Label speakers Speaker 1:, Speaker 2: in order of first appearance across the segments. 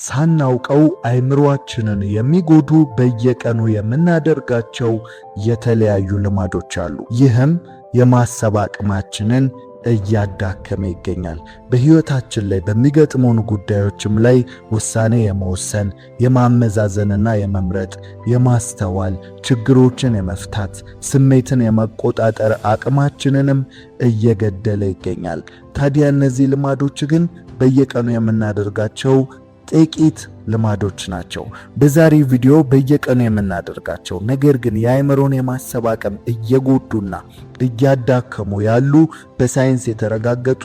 Speaker 1: ሳናውቀው አይምሮአችንን የሚጎዱ በየቀኑ የምናደርጋቸው የተለያዩ ልማዶች አሉ። ይህም የማሰብ አቅማችንን እያዳከመ ይገኛል። በሕይወታችን ላይ በሚገጥሙን ጉዳዮችም ላይ ውሳኔ የመወሰን፣ የማመዛዘንና የመምረጥ፣ የማስተዋል፣ ችግሮችን የመፍታት፣ ስሜትን የመቆጣጠር አቅማችንንም እየገደለ ይገኛል። ታዲያ እነዚህ ልማዶች ግን በየቀኑ የምናደርጋቸው ጥቂት ልማዶች ናቸው። በዛሬ ቪዲዮ በየቀኑ የምናደርጋቸው ነገር ግን የአእምሮን የማሰብ አቅም እየጎዱና እያዳከሙ ያሉ በሳይንስ የተረጋገጡ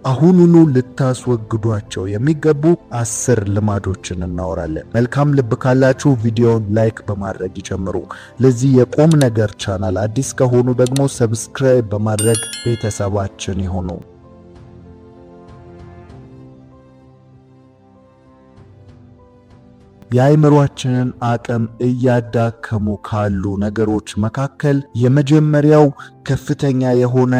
Speaker 1: አሁኑኑ ልታስወግዷቸው የሚገቡ 10 ልማዶችን እናወራለን። መልካም ልብ ካላችሁ ቪዲዮውን ላይክ በማድረግ ይጀምሩ። ለዚህ የቁም ነገር ቻናል አዲስ ከሆኑ ደግሞ ሰብስክራይብ በማድረግ ቤተሰባችን ይሁኑ። የአእምሮአችንን አቅም እያዳከሙ ካሉ ነገሮች መካከል የመጀመሪያው ከፍተኛ የሆነ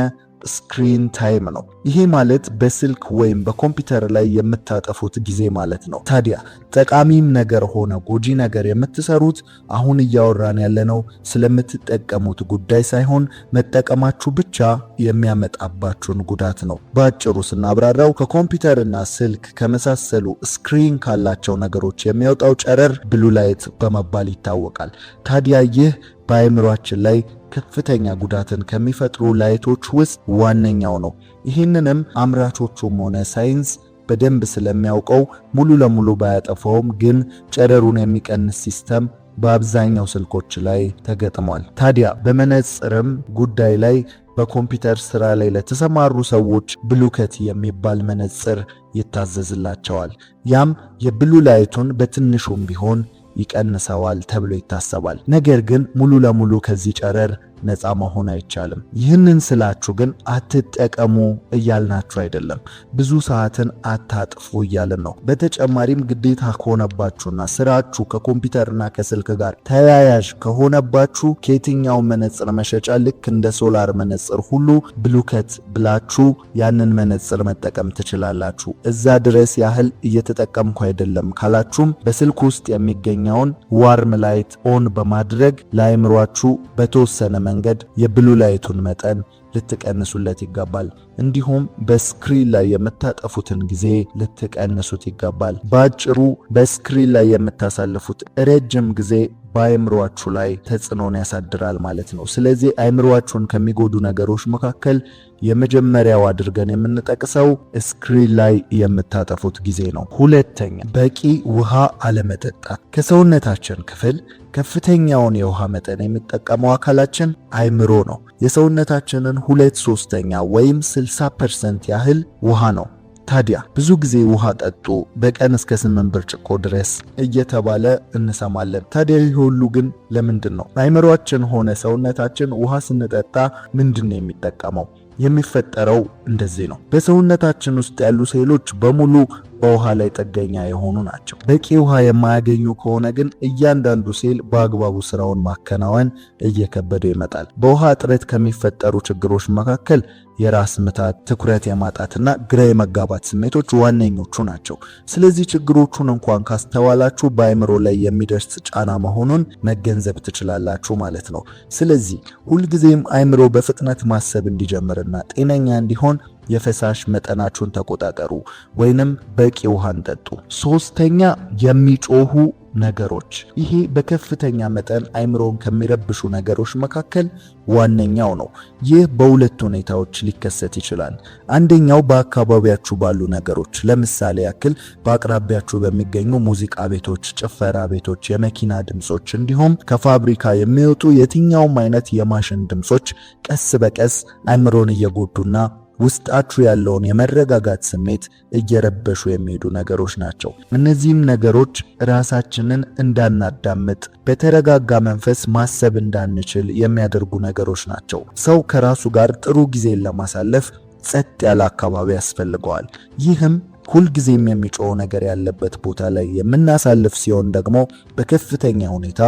Speaker 1: ስክሪን ታይም ነው። ይሄ ማለት በስልክ ወይም በኮምፒውተር ላይ የምታጠፉት ጊዜ ማለት ነው። ታዲያ ጠቃሚም ነገር ሆነ ጎጂ ነገር የምትሰሩት አሁን እያወራን ያለነው ስለምትጠቀሙት ጉዳይ ሳይሆን መጠቀማችሁ ብቻ የሚያመጣባችሁን ጉዳት ነው። በአጭሩ ስናብራራው ከኮምፒውተርና ስልክ ከመሳሰሉ ስክሪን ካላቸው ነገሮች የሚወጣው ጨረር ብሉ ላይት በመባል ይታወቃል። ታዲያ ይህ በአእምሮአችን ላይ ከፍተኛ ጉዳትን ከሚፈጥሩ ላይቶች ውስጥ ዋነኛው ነው። ይህንንም አምራቾቹም ሆነ ሳይንስ በደንብ ስለሚያውቀው ሙሉ ለሙሉ ባያጠፋውም ግን ጨረሩን የሚቀንስ ሲስተም በአብዛኛው ስልኮች ላይ ተገጥሟል። ታዲያ በመነጽርም ጉዳይ ላይ በኮምፒውተር ስራ ላይ ለተሰማሩ ሰዎች ብሉከት የሚባል መነጽር ይታዘዝላቸዋል። ያም የብሉ ላይቱን በትንሹም ቢሆን ይቀንሰዋል ተብሎ ይታሰባል። ነገር ግን ሙሉ ለሙሉ ከዚህ ጨረር ነፃ መሆን አይቻልም። ይህንን ስላችሁ ግን አትጠቀሙ እያልናችሁ አይደለም። ብዙ ሰዓትን አታጥፉ እያልን ነው። በተጨማሪም ግዴታ ከሆነባችሁና ስራችሁ ከኮምፒውተርና ከስልክ ጋር ተያያዥ ከሆነባችሁ ከየትኛው መነጽር መሸጫ ልክ እንደ ሶላር መነጽር ሁሉ ብሉከት ብላችሁ ያንን መነጽር መጠቀም ትችላላችሁ። እዛ ድረስ ያህል እየተጠቀምኩ አይደለም ካላችሁም በስልክ ውስጥ የሚገኘውን ዋርም ላይት ኦን በማድረግ ለአእምሯችሁ በተወሰነ መንገድ የብሉ ላይቱን መጠን ልትቀንሱለት ይገባል። እንዲሁም በስክሪን ላይ የምታጠፉትን ጊዜ ልትቀንሱት ይገባል። በአጭሩ በስክሪን ላይ የምታሳልፉት ረጅም ጊዜ በአእምሮአችሁ ላይ ተጽዕኖን ያሳድራል ማለት ነው። ስለዚህ አእምሮአችሁን ከሚጎዱ ነገሮች መካከል የመጀመሪያው አድርገን የምንጠቅሰው ስክሪን ላይ የምታጠፉት ጊዜ ነው። ሁለተኛ፣ በቂ ውሃ አለመጠጣት። ከሰውነታችን ክፍል ከፍተኛውን የውሃ መጠን የሚጠቀመው አካላችን አእምሮ ነው። የሰውነታችንን 2/3 ወይም 60% ያህል ውሃ ነው። ታዲያ ብዙ ጊዜ ውሃ ጠጡ፣ በቀን እስከ 8 ብርጭቆ ድረስ እየተባለ እንሰማለን። ታዲያ ይህ ሁሉ ግን ለምንድን ነው? አእምሮአችን ሆነ ሰውነታችን ውሃ ስንጠጣ ምንድን ነው የሚጠቀመው? የሚፈጠረው እንደዚህ ነው። በሰውነታችን ውስጥ ያሉ ሴሎች በሙሉ በውሃ ላይ ጥገኛ የሆኑ ናቸው። በቂ ውሃ የማያገኙ ከሆነ ግን እያንዳንዱ ሴል በአግባቡ ስራውን ማከናወን እየከበደው ይመጣል። በውሃ እጥረት ከሚፈጠሩ ችግሮች መካከል የራስ ምታት፣ ትኩረት የማጣትና ግራ የመጋባት ስሜቶች ዋነኞቹ ናቸው። ስለዚህ ችግሮቹን እንኳን ካስተዋላችሁ በአእምሮ ላይ የሚደርስ ጫና መሆኑን መገንዘብ ትችላላችሁ ማለት ነው። ስለዚህ ሁልጊዜም አእምሮ በፍጥነት ማሰብ እንዲጀምርና ጤነኛ እንዲሆን የፈሳሽ መጠናችሁን ተቆጣጠሩ ወይንም በቂ ውሃን ጠጡ። ሶስተኛ፣ የሚጮሁ ነገሮች። ይሄ በከፍተኛ መጠን አእምሮን ከሚረብሹ ነገሮች መካከል ዋነኛው ነው። ይህ በሁለት ሁኔታዎች ሊከሰት ይችላል። አንደኛው በአካባቢያችሁ ባሉ ነገሮች፣ ለምሳሌ ያክል በአቅራቢያችሁ በሚገኙ ሙዚቃ ቤቶች፣ ጭፈራ ቤቶች፣ የመኪና ድምጾች እንዲሁም ከፋብሪካ የሚወጡ የትኛውም አይነት የማሽን ድምጾች ቀስ በቀስ አእምሮን እየጎዱና ውስጣችሁ ያለውን የመረጋጋት ስሜት እየረበሹ የሚሄዱ ነገሮች ናቸው። እነዚህም ነገሮች ራሳችንን እንዳናዳምጥ፣ በተረጋጋ መንፈስ ማሰብ እንዳንችል የሚያደርጉ ነገሮች ናቸው። ሰው ከራሱ ጋር ጥሩ ጊዜን ለማሳለፍ ጸጥ ያለ አካባቢ ያስፈልገዋል። ይህም ሁልጊዜም የሚጮህ ነገር ያለበት ቦታ ላይ የምናሳልፍ ሲሆን ደግሞ በከፍተኛ ሁኔታ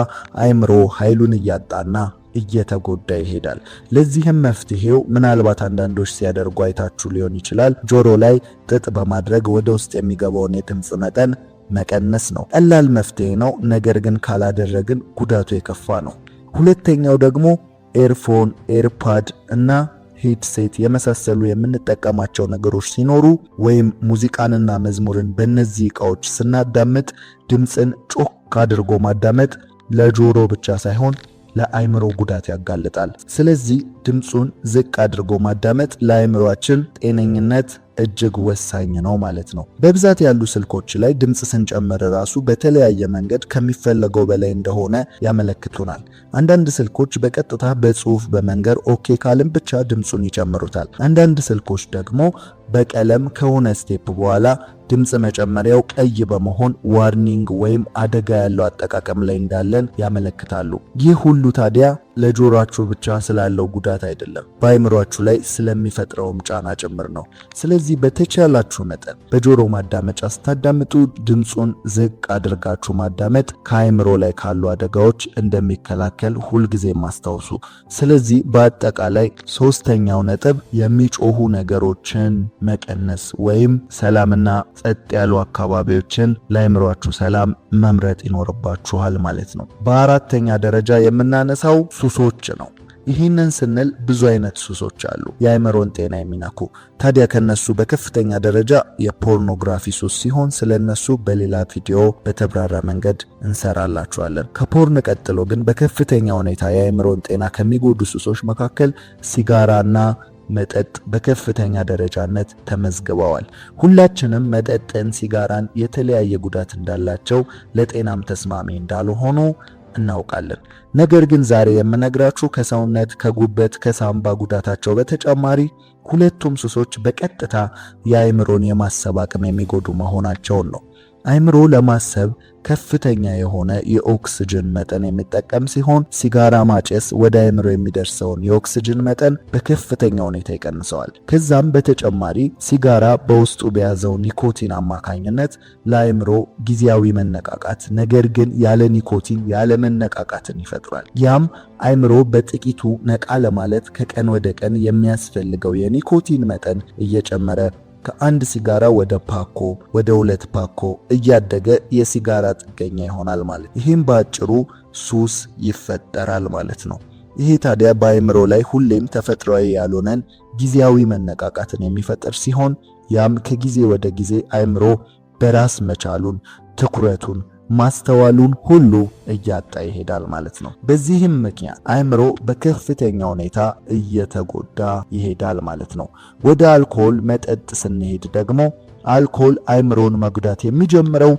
Speaker 1: አእምሮ ኃይሉን እያጣና እየተጎዳ ይሄዳል። ለዚህም መፍትሄው ምናልባት አንዳንዶች ሲያደርጉ አይታችሁ ሊሆን ይችላል። ጆሮ ላይ ጥጥ በማድረግ ወደ ውስጥ የሚገባውን የድምጽ መጠን መቀነስ ነው። ቀላል መፍትሄ ነው፣ ነገር ግን ካላደረግን ጉዳቱ የከፋ ነው። ሁለተኛው ደግሞ ኤርፎን፣ ኤርፓድ እና ሄድሴት የመሳሰሉ የምንጠቀማቸው ነገሮች ሲኖሩ ወይም ሙዚቃንና መዝሙርን በእነዚህ ዕቃዎች ስናዳምጥ ድምፅን ጮክ አድርጎ ማዳመጥ ለጆሮ ብቻ ሳይሆን ለአይምሮ ጉዳት ያጋልጣል። ስለዚህ ድምፁን ዝቅ አድርጎ ማዳመጥ ለአይምሮአችን ጤነኝነት እጅግ ወሳኝ ነው ማለት ነው። በብዛት ያሉ ስልኮች ላይ ድምፅ ስንጨምር ራሱ በተለያየ መንገድ ከሚፈለገው በላይ እንደሆነ ያመለክቱናል። አንዳንድ ስልኮች በቀጥታ በጽሁፍ በመንገር ኦኬ ካልን ብቻ ድምፁን ይጨምሩታል። አንዳንድ ስልኮች ደግሞ በቀለም ከሆነ ስቴፕ በኋላ ድምፅ መጨመሪያው ቀይ በመሆን ዋርኒንግ ወይም አደጋ ያለው አጠቃቀም ላይ እንዳለን ያመለክታሉ። ይህ ሁሉ ታዲያ ለጆሮአችሁ ብቻ ስላለው ጉዳት አይደለም፣ በአይምሮአችሁ ላይ ስለሚፈጥረውም ጫና ጭምር ነው። ስለዚህ በተቻላችሁ መጠን በጆሮ ማዳመጫ ስታዳምጡ ድምፁን ዝቅ አድርጋችሁ ማዳመጥ ከአይምሮ ላይ ካሉ አደጋዎች እንደሚከላከል ሁልጊዜም አስታውሱ። ስለዚህ በአጠቃላይ ሶስተኛው ነጥብ የሚጮሁ ነገሮችን መቀነስ ወይም ሰላምና ጸጥ ያሉ አካባቢዎችን ለአይምሮአችሁ ሰላም መምረጥ ይኖርባችኋል ማለት ነው። በአራተኛ ደረጃ የምናነሳው ሱሶች ነው። ይህንን ስንል ብዙ አይነት ሱሶች አሉ የአይምሮን ጤና የሚነኩ። ታዲያ ከነሱ በከፍተኛ ደረጃ የፖርኖግራፊ ሱስ ሲሆን ስለነሱ በሌላ ቪዲዮ በተብራራ መንገድ እንሰራላችኋለን። ከፖርን ቀጥሎ ግን በከፍተኛ ሁኔታ የአይምሮን ጤና ከሚጎዱ ሱሶች መካከል ሲጋራና መጠጥ በከፍተኛ ደረጃነት ተመዝግበዋል። ሁላችንም መጠጥን፣ ሲጋራን የተለያየ ጉዳት እንዳላቸው ለጤናም ተስማሚ እንዳልሆኑ እናውቃለን። ነገር ግን ዛሬ የምነግራችሁ ከሰውነት፣ ከጉበት፣ ከሳምባ ጉዳታቸው በተጨማሪ ሁለቱም ሱሶች በቀጥታ የአይምሮን የማሰብ አቅም የሚጎዱ መሆናቸውን ነው። አይምሮ ለማሰብ ከፍተኛ የሆነ የኦክስጅን መጠን የሚጠቀም ሲሆን ሲጋራ ማጨስ ወደ አይምሮ የሚደርሰውን የኦክስጅን መጠን በከፍተኛ ሁኔታ ይቀንሰዋል። ከዛም በተጨማሪ ሲጋራ በውስጡ በያዘው ኒኮቲን አማካኝነት ለአይምሮ ጊዜያዊ መነቃቃት፣ ነገር ግን ያለ ኒኮቲን ያለ መነቃቃትን ይፈጥራል። ያም አይምሮ በጥቂቱ ነቃ ለማለት ከቀን ወደ ቀን የሚያስፈልገው የኒኮቲን መጠን እየጨመረ ከአንድ ሲጋራ ወደ ፓኮ ወደ 2 ፓኮ እያደገ የሲጋራ ጥገኛ ይሆናል ማለት። ይህም በአጭሩ ሱስ ይፈጠራል ማለት ነው። ይሄ ታዲያ በአይምሮ ላይ ሁሌም ተፈጥሯዊ ያልሆነን ጊዜያዊ መነቃቃትን የሚፈጠር ሲሆን ያም ከጊዜ ወደ ጊዜ አይምሮ በራስ መቻሉን፣ ትኩረቱን፣ ማስተዋሉን ሁሉ እያጣ ይሄዳል ማለት ነው። በዚህም ምክንያት አይምሮ በከፍተኛ ሁኔታ እየተጎዳ ይሄዳል ማለት ነው። ወደ አልኮል መጠጥ ስንሄድ ደግሞ አልኮል አይምሮን መጉዳት የሚጀምረው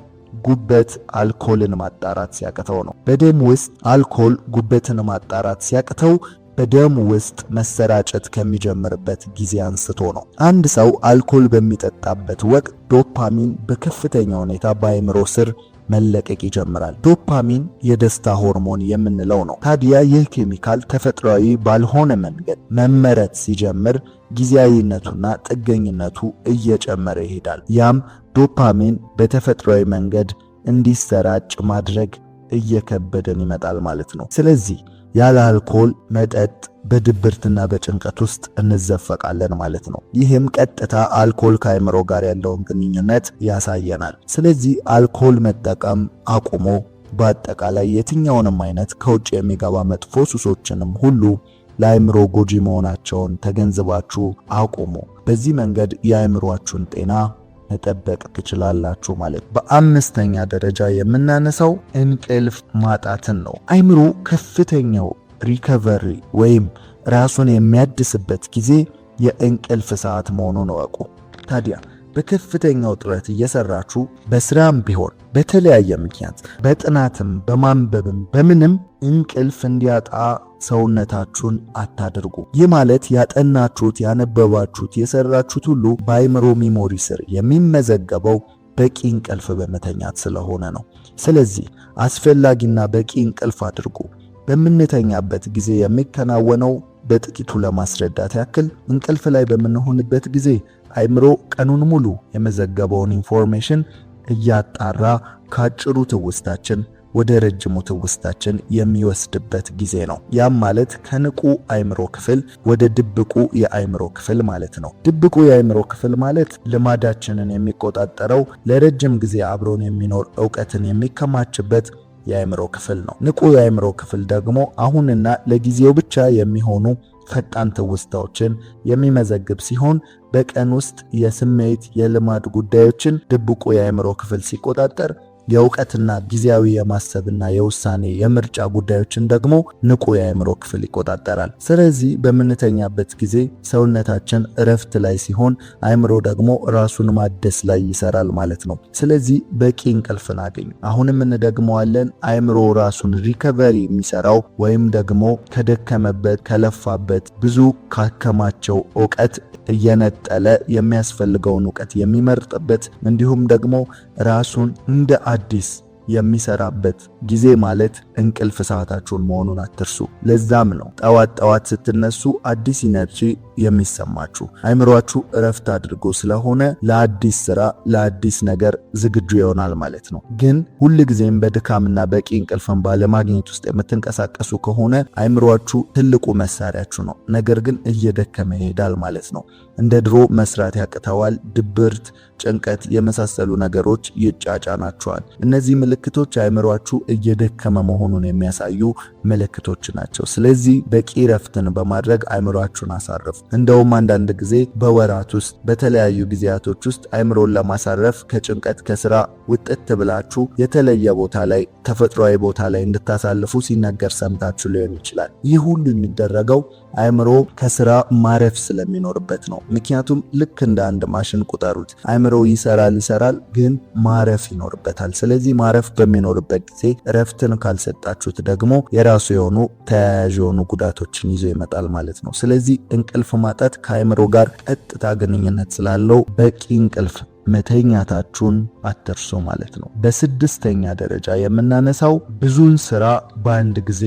Speaker 1: ጉበት አልኮልን ማጣራት ሲያቅተው ነው። በደም ውስጥ አልኮል ጉበትን ማጣራት ሲያቅተው በደም ውስጥ መሰራጨት ከሚጀምርበት ጊዜ አንስቶ ነው። አንድ ሰው አልኮል በሚጠጣበት ወቅት ዶፓሚን በከፍተኛ ሁኔታ በአይምሮ ስር መለቀቅ ይጀምራል። ዶፓሚን የደስታ ሆርሞን የምንለው ነው። ታዲያ ይህ ኬሚካል ተፈጥሯዊ ባልሆነ መንገድ መመረት ሲጀምር ጊዜያዊነቱና ጥገኝነቱ እየጨመረ ይሄዳል። ያም ዶፓሚን በተፈጥሯዊ መንገድ እንዲሰራጭ ማድረግ እየከበደን ይመጣል ማለት ነው። ስለዚህ ያለ አልኮል መጠጥ በድብርትና በጭንቀት ውስጥ እንዘፈቃለን ማለት ነው። ይህም ቀጥታ አልኮል ከአይምሮ ጋር ያለውን ግንኙነት ያሳየናል። ስለዚህ አልኮል መጠቀም አቁሞ በአጠቃላይ የትኛውንም አይነት ከውጭ የሚገባ መጥፎ ሱሶችንም ሁሉ ለአይምሮ ጎጂ መሆናቸውን ተገንዝባችሁ አቁሙ። በዚህ መንገድ የአይምሮአችሁን ጤና መጠበቅ ትችላላችሁ ማለት። በአምስተኛ ደረጃ የምናነሳው እንቅልፍ ማጣትን ነው። አይምሮ ከፍተኛው ሪከቨሪ ወይም ራሱን የሚያድስበት ጊዜ የእንቅልፍ ሰዓት መሆኑን እወቁ። ታዲያ በከፍተኛው ጥረት እየሰራችሁ በስራም ቢሆን በተለያየ ምክንያት በጥናትም በማንበብም በምንም እንቅልፍ እንዲያጣ ሰውነታችሁን አታድርጉ። ይህ ማለት ያጠናችሁት፣ ያነበባችሁት፣ የሰራችሁት ሁሉ በአይምሮ ሚሞሪ ስር የሚመዘገበው በቂ እንቅልፍ በመተኛት ስለሆነ ነው። ስለዚህ አስፈላጊና በቂ እንቅልፍ አድርጉ። በምንተኛበት ጊዜ የሚከናወነው በጥቂቱ ለማስረዳት ያክል እንቅልፍ ላይ በምንሆንበት ጊዜ አይምሮ ቀኑን ሙሉ የመዘገበውን ኢንፎርሜሽን እያጣራ ከአጭሩ ትውስታችን ወደ ረጅሙ ትውስታችን የሚወስድበት ጊዜ ነው። ያም ማለት ከንቁ አእምሮ ክፍል ወደ ድብቁ የአእምሮ ክፍል ማለት ነው። ድብቁ የአእምሮ ክፍል ማለት ልማዳችንን የሚቆጣጠረው ለረጅም ጊዜ አብሮን የሚኖር ዕውቀትን የሚከማችበት የአእምሮ ክፍል ነው። ንቁ የአእምሮ ክፍል ደግሞ አሁንና ለጊዜው ብቻ የሚሆኑ ፈጣን ትውስታዎችን የሚመዘግብ ሲሆን በቀን ውስጥ የስሜት የልማድ ጉዳዮችን ድብቁ የአእምሮ ክፍል ሲቆጣጠር የእውቀትና ጊዜያዊ የማሰብና የውሳኔ የምርጫ ጉዳዮችን ደግሞ ንቁ የአእምሮ ክፍል ይቆጣጠራል። ስለዚህ በምንተኛበት ጊዜ ሰውነታችን እረፍት ላይ ሲሆን አእምሮ ደግሞ ራሱን ማደስ ላይ ይሰራል ማለት ነው። ስለዚህ በቂ እንቅልፍን አገኙ። አሁንም እንደግመዋለን፣ አእምሮ ራሱን ሪከቨሪ የሚሰራው ወይም ደግሞ ከደከመበት ከለፋበት ብዙ ካከማቸው ዕውቀት እየነጠለ የሚያስፈልገውን ዕውቀት የሚመርጥበት እንዲሁም ደግሞ ራሱን እንደ አዲስ የሚሰራበት ጊዜ ማለት እንቅልፍ ሰዓታችሁን መሆኑን አትርሱ። ለዛም ነው ጠዋት ስትነሱ አዲስ ኢነርጂ የሚሰማችሁ አእምሯችሁ እረፍት አድርጎ ስለሆነ ለአዲስ ስራ ለአዲስ ነገር ዝግጁ ይሆናል ማለት ነው። ግን ሁልጊዜም በድካምና በቂ እንቅልፍን ባለማግኘት ውስጥ የምትንቀሳቀሱ ከሆነ አእምሯችሁ ትልቁ መሳሪያችሁ ነው፣ ነገር ግን እየደከመ ይሄዳል ማለት ነው። እንደ ድሮ መስራት ያቅተዋል። ድብርት፣ ጭንቀት የመሳሰሉ ነገሮች ይጫጫናችኋል። እነዚህ ምልክቶች አእምሯችሁ እየደከመ መሆኑን የሚያሳዩ ምልክቶች ናቸው። ስለዚህ በቂ ረፍትን በማድረግ አእምሯችሁን አሳርፉ። እንደውም አንዳንድ ጊዜ በወራት ውስጥ በተለያዩ ጊዜያቶች ውስጥ አእምሮን ለማሳረፍ ከጭንቀት ከስራ ውጥት ብላችሁ የተለየ ቦታ ላይ ተፈጥሯዊ ቦታ ላይ እንድታሳልፉ ሲነገር ሰምታችሁ ሊሆን ይችላል። ይህ ሁሉ የሚደረገው አእምሮ ከስራ ማረፍ ስለሚኖርበት ነው። ምክንያቱም ልክ እንደ አንድ ማሽን ቁጠሩት። አእምሮ ይሰራል፣ ግን ማረፍ ይኖርበታል። ስለዚህ ማረፍ በሚኖርበት ጊዜ እረፍትን ካልሰጣችሁት ደግሞ የራሱ የሆኑ ተያያዥ የሆኑ ጉዳቶችን ይዞ ይመጣል ማለት ነው። ስለዚህ እንቅልፍ ማጣት ከአእምሮ ጋር ቀጥታ ግንኙነት ስላለው በቂ እንቅልፍ መተኛታችሁን አትርሱ ማለት ነው። በስድስተኛ ደረጃ የምናነሳው ብዙን ስራ በአንድ ጊዜ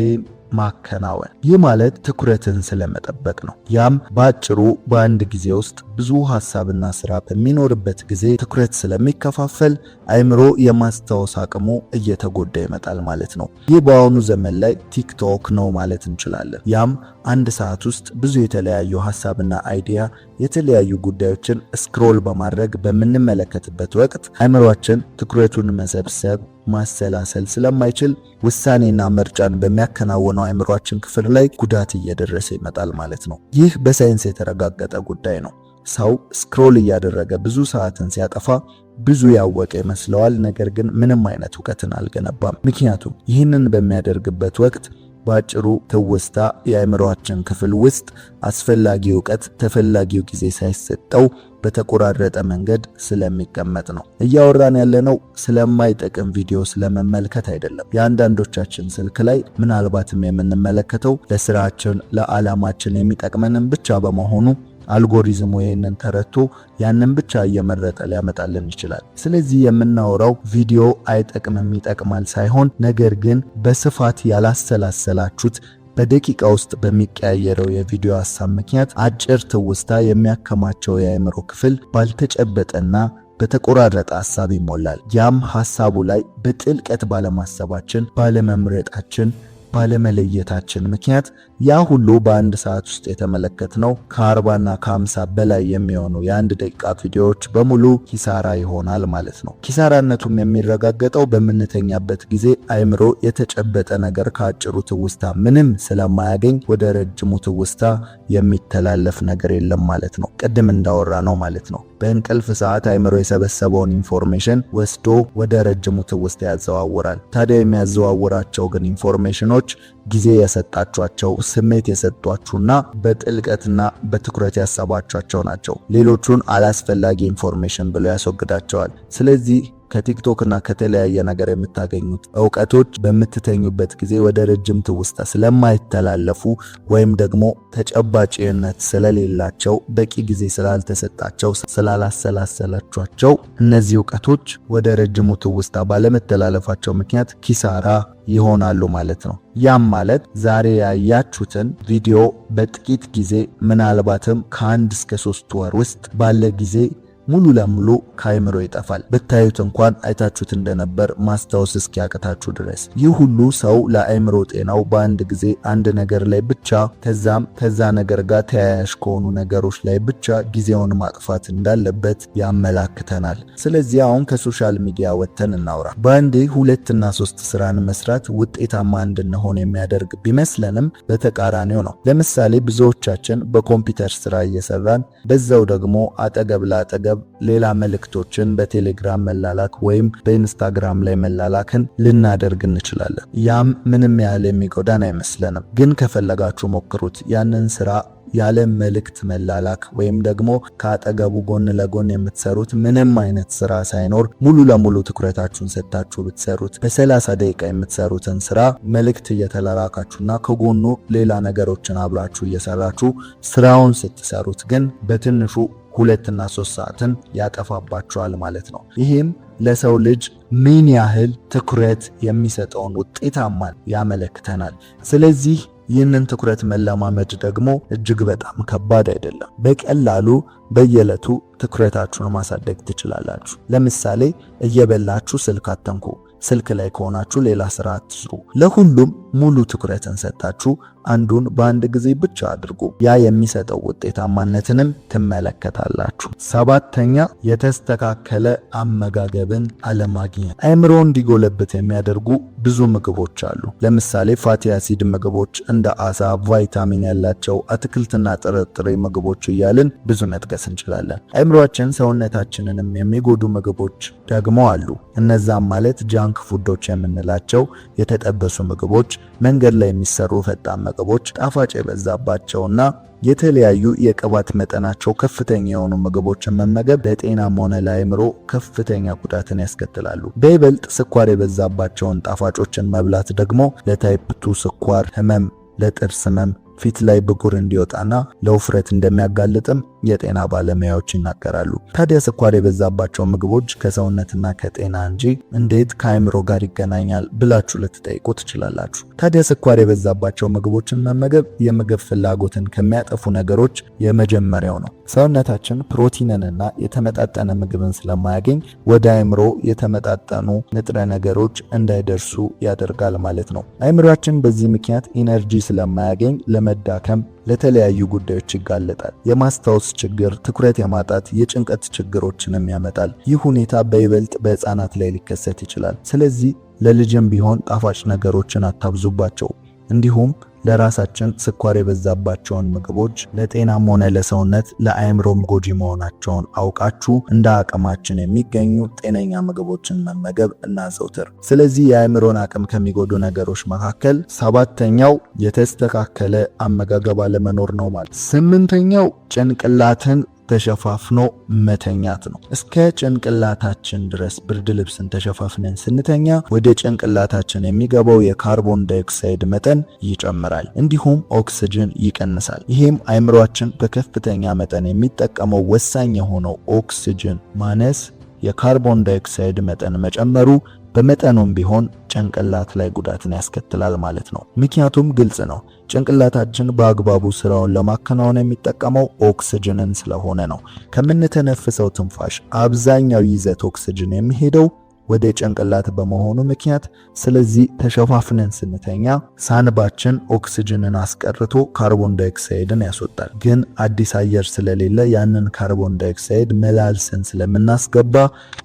Speaker 1: ማከናወን። ይህ ማለት ትኩረትን ስለመጠበቅ ነው። ያም ባጭሩ በአንድ ጊዜ ውስጥ ብዙ ሐሳብና ስራ በሚኖርበት ጊዜ ትኩረት ስለሚከፋፈል አእምሮ የማስታወስ አቅሙ እየተጎዳ ይመጣል ማለት ነው። ይህ በአሁኑ ዘመን ላይ ቲክቶክ ነው ማለት እንችላለን። ያም አንድ ሰዓት ውስጥ ብዙ የተለያዩ ሐሳብና አይዲያ የተለያዩ ጉዳዮችን ስክሮል በማድረግ በምንመለከትበት ወቅት አእምሯችን ትኩረቱን መሰብሰብ ማሰላሰል ስለማይችል ውሳኔና ምርጫን በሚያከናውነው አእምሯችን ክፍል ላይ ጉዳት እየደረሰ ይመጣል ማለት ነው። ይህ በሳይንስ የተረጋገጠ ጉዳይ ነው። ሰው ስክሮል እያደረገ ብዙ ሰዓትን ሲያጠፋ ብዙ ያወቀ ይመስለዋል፣ ነገር ግን ምንም አይነት ዕውቀትን አልገነባም። ምክንያቱም ይህንን በሚያደርግበት ወቅት ባጭሩ ትውስታ የአእምሮአችን ክፍል ውስጥ አስፈላጊ ዕውቀት ተፈላጊው ጊዜ ሳይሰጠው በተቆራረጠ መንገድ ስለሚቀመጥ ነው። እያወራን ያለነው ስለማይጠቅም ቪዲዮ ስለመመልከት አይደለም። የአንዳንዶቻችን ስልክ ላይ ምናልባትም የምንመለከተው ለስራችን ለዓላማችን የሚጠቅመንን ብቻ በመሆኑ አልጎሪዝሙ ይሄንን ተረድቶ ያንን ብቻ እየመረጠ ሊያመጣልን ይችላል። ስለዚህ የምናወራው ቪዲዮ አይጠቅምም ይጠቅማል ሳይሆን ነገር ግን በስፋት ያላሰላሰላችሁት በደቂቃ ውስጥ በሚቀያየረው የቪዲዮ ሐሳብ ምክንያት አጭር ትውስታ የሚያከማቸው የአእምሮ ክፍል ባልተጨበጠና በተቆራረጠ ሐሳብ ይሞላል። ያም ሐሳቡ ላይ በጥልቀት ባለማሰባችን ባለመምረጣችን ባለመለየታችን ምክንያት ያ ሁሉ በአንድ ሰዓት ውስጥ የተመለከትነው ከ40ና ከ50 በላይ የሚሆኑ የአንድ ደቂቃ ቪዲዮዎች በሙሉ ኪሳራ ይሆናል ማለት ነው። ኪሳራነቱም የሚረጋገጠው በምንተኛበት ጊዜ አእምሮ የተጨበጠ ነገር ከአጭሩ ትውስታ ምንም ስለማያገኝ ወደ ረጅሙ ትውስታ የሚተላለፍ ነገር የለም ማለት ነው። ቅድም እንዳወራ ነው ማለት ነው። በእንቅልፍ ሰዓት አእምሮ የሰበሰበውን ኢንፎርሜሽን ወስዶ ወደ ረጅሙ ትውስታ ያዘዋውራል። ታዲያ የሚያዘዋውራቸው ግን ኢንፎርሜሽኖች ጊዜ የሰጣችኋቸው ስሜት የሰጧችሁና በጥልቀትና በትኩረት ያሰባችኋቸው ናቸው። ሌሎቹን አላስፈላጊ ኢንፎርሜሽን ብሎ ያስወግዳቸዋል። ስለዚህ ከቲክቶክ እና ከተለያየ ነገር የምታገኙት ዕውቀቶች በምትተኙበት ጊዜ ወደ ረጅም ትውስታ ስለማይተላለፉ ወይም ደግሞ ተጨባጭነት ስለሌላቸው በቂ ጊዜ ስላልተሰጣቸው ስላላሰላሰላችኋቸው እነዚህ ዕውቀቶች ወደ ረጅሙ ትውስታ ባለመተላለፋቸው ምክንያት ኪሳራ ይሆናሉ ማለት ነው። ያም ማለት ዛሬ ያያችሁትን ቪዲዮ በጥቂት ጊዜ ምናልባትም ከ1 እስከ 3 ወር ውስጥ ባለ ጊዜ ሙሉ ለሙሉ ከአይምሮ ይጠፋል። ብታዩት እንኳን አይታችሁት እንደነበር ማስታወስ እስኪያቅታችሁ ድረስ። ይህ ሁሉ ሰው ለአይምሮ ጤናው በአንድ ጊዜ አንድ ነገር ላይ ብቻ ከዛ ነገር ጋር ተያያዥ ከሆኑ ነገሮች ላይ ብቻ ጊዜውን ማጥፋት እንዳለበት ያመላክተናል። ስለዚህ አሁን ከሶሻል ሚዲያ ወጥተን እናውራ። በአንዴ 2 እና 3 ስራን መስራት ውጤታማ እንድንሆን የሚያደርግ ቢመስለንም በተቃራኒው ነው። ለምሳሌ ብዙዎቻችን በኮምፒውተር ስራ እየሰራን በዛው ደግሞ አጠገብ ለአጠገብ ሌላ መልእክቶችን በቴሌግራም መላላክ ወይም በኢንስታግራም ላይ መላላክን ልናደርግ እንችላለን። ያም ምንም ያህል የሚጎዳን አይመስለንም። ግን ከፈለጋችሁ ሞክሩት። ያንን ስራ ያለ መልእክት መላላክ ወይም ደግሞ ከአጠገቡ ጎን ለጎን የምትሰሩት ምንም አይነት ስራ ሳይኖር ሙሉ ለሙሉ ትኩረታችሁን ሰጥታችሁ ብትሰሩት በ30 ደቂቃ የምትሰሩትን ስራ መልእክት እየተላላካችሁና ከጎኑ ሌላ ነገሮችን አብራችሁ እየሰራችሁ ስራውን ስትሰሩት ግን በትንሹ 2 እና 3 ሰዓትን ያጠፋባችኋል ማለት ነው። ይህም ለሰው ልጅ ምን ያህል ትኩረት የሚሰጠውን ውጤታማን ያመለክተናል። ስለዚህ ይህንን ትኩረት መለማመድ ደግሞ እጅግ በጣም ከባድ አይደለም። በቀላሉ በየዕለቱ ትኩረታችሁን ማሳደግ ትችላላችሁ። ለምሳሌ እየበላችሁ ስልክ አትንኩ። ስልክ ላይ ከሆናችሁ ሌላ ስራ አትስሩ። ለሁሉም ሙሉ ትኩረትን ሰጣችሁ አንዱን በአንድ ጊዜ ብቻ አድርጉ። ያ የሚሰጠው ውጤታማነትንም ትመለከታላችሁ። 7ኛ የተስተካከለ አመጋገብን አለማግኘት። አእምሮ እንዲጎለብት የሚያደርጉ ብዙ ምግቦች አሉ። ለምሳሌ ፋቲ አሲድ ምግቦች እንደ አሳ፣ ቫይታሚን ያላቸው አትክልትና ጥራጥሬ ምግቦች እያልን ብዙ መጥቀስ እንችላለን። አእምሮአችን ሰውነታችንንም የሚጎዱ ምግቦች ደግሞ አሉ። እነዛም ማለት ጃንክ ፉዶች የምንላቸው የተጠበሱ ምግቦች፣ መንገድ ላይ የሚሰሩ ፈጣን ምግቦች፣ ጣፋጭ የበዛባቸውና የተለያዩ የቅባት መጠናቸው ከፍተኛ የሆኑ ምግቦችን መመገብ ለጤናም ሆነ ለአእምሮ ከፍተኛ ጉዳትን ያስከትላሉ። በይበልጥ ስኳር የበዛባቸውን ጣፋጮችን መብላት ደግሞ ለታይፕ 2 ስኳር ህመም፣ ለጥርስ ህመም፣ ፊት ላይ ብጉር እንዲወጣና ለውፍረት እንደሚያጋልጥም የጤና ባለሙያዎች ይናገራሉ። ታዲያ ስኳር የበዛባቸው ምግቦች ከሰውነትና ከጤና እንጂ እንዴት ከአእምሮ ጋር ይገናኛል ብላችሁ ልትጠይቁ ትችላላችሁ። ታዲያ ስኳር የበዛባቸው ምግቦችን መመገብ የምግብ ፍላጎትን ከሚያጠፉ ነገሮች የመጀመሪያው ነው። ሰውነታችን ፕሮቲንንና የተመጣጠነ ምግብን ስለማያገኝ ወደ አእምሮ የተመጣጠኑ ንጥረ ነገሮች እንዳይደርሱ ያደርጋል ማለት ነው። አእምሮአችን በዚህ ምክንያት ኢነርጂ ስለማያገኝ ለመዳከም ለተለያዩ ጉዳዮች ይጋለጣል። የማስታወስ ችግር፣ ትኩረት የማጣት፣ የጭንቀት ችግሮችንም ያመጣል። ይህ ሁኔታ በይበልጥ በህፃናት ላይ ሊከሰት ይችላል። ስለዚህ ለልጅም ቢሆን ጣፋጭ ነገሮችን አታብዙባቸው። እንዲሁም ለራሳችን ስኳር የበዛባቸውን ምግቦች ለጤናም ሆነ ለሰውነት ለአእምሮም ጎጂ መሆናቸውን አውቃችሁ እንደ አቅማችን የሚገኙ ጤነኛ ምግቦችን መመገብ እናዘውትር። ስለዚህ የአእምሮን አቅም ከሚጎዱ ነገሮች መካከል 7ኛው የተስተካከለ አመጋገብ አለመኖር ነው ማለት። 8ኛው ጭንቅላትን ተሸፋፍኖ መተኛት ነው። እስከ ጭንቅላታችን ድረስ ብርድ ልብስን ተሸፋፍነን ስንተኛ ወደ ጭንቅላታችን የሚገባው የካርቦን ዳይኦክሳይድ መጠን ይጨምራል፣ እንዲሁም ኦክሲጅን ይቀንሳል። ይህም አእምሮአችን በከፍተኛ መጠን የሚጠቀመው ወሳኝ የሆነው ኦክሲጅን ማነስ፣ የካርቦን ዳይኦክሳይድ መጠን መጨመሩ በመጠኑም ቢሆን ጭንቅላት ላይ ጉዳትን ያስከትላል ማለት ነው። ምክንያቱም ግልጽ ነው። ጭንቅላታችን በአግባቡ ስራውን ለማከናወን የሚጠቀመው ኦክሲጅንን ስለሆነ ነው። ከምንተነፍሰው ትንፋሽ አብዛኛው ይዘት ኦክሲጅን የሚሄደው ወደ ጭንቅላት በመሆኑ ምክንያት፣ ስለዚህ ተሸፋፍነን ስንተኛ ሳንባችን ኦክሲጅንን አስቀርቶ ካርቦን ዳይኦክሳይድን ያስወጣል። ግን አዲስ አየር ስለሌለ ያንን ካርቦን ዳይኦክሳይድ መላልሰን ስለምናስገባ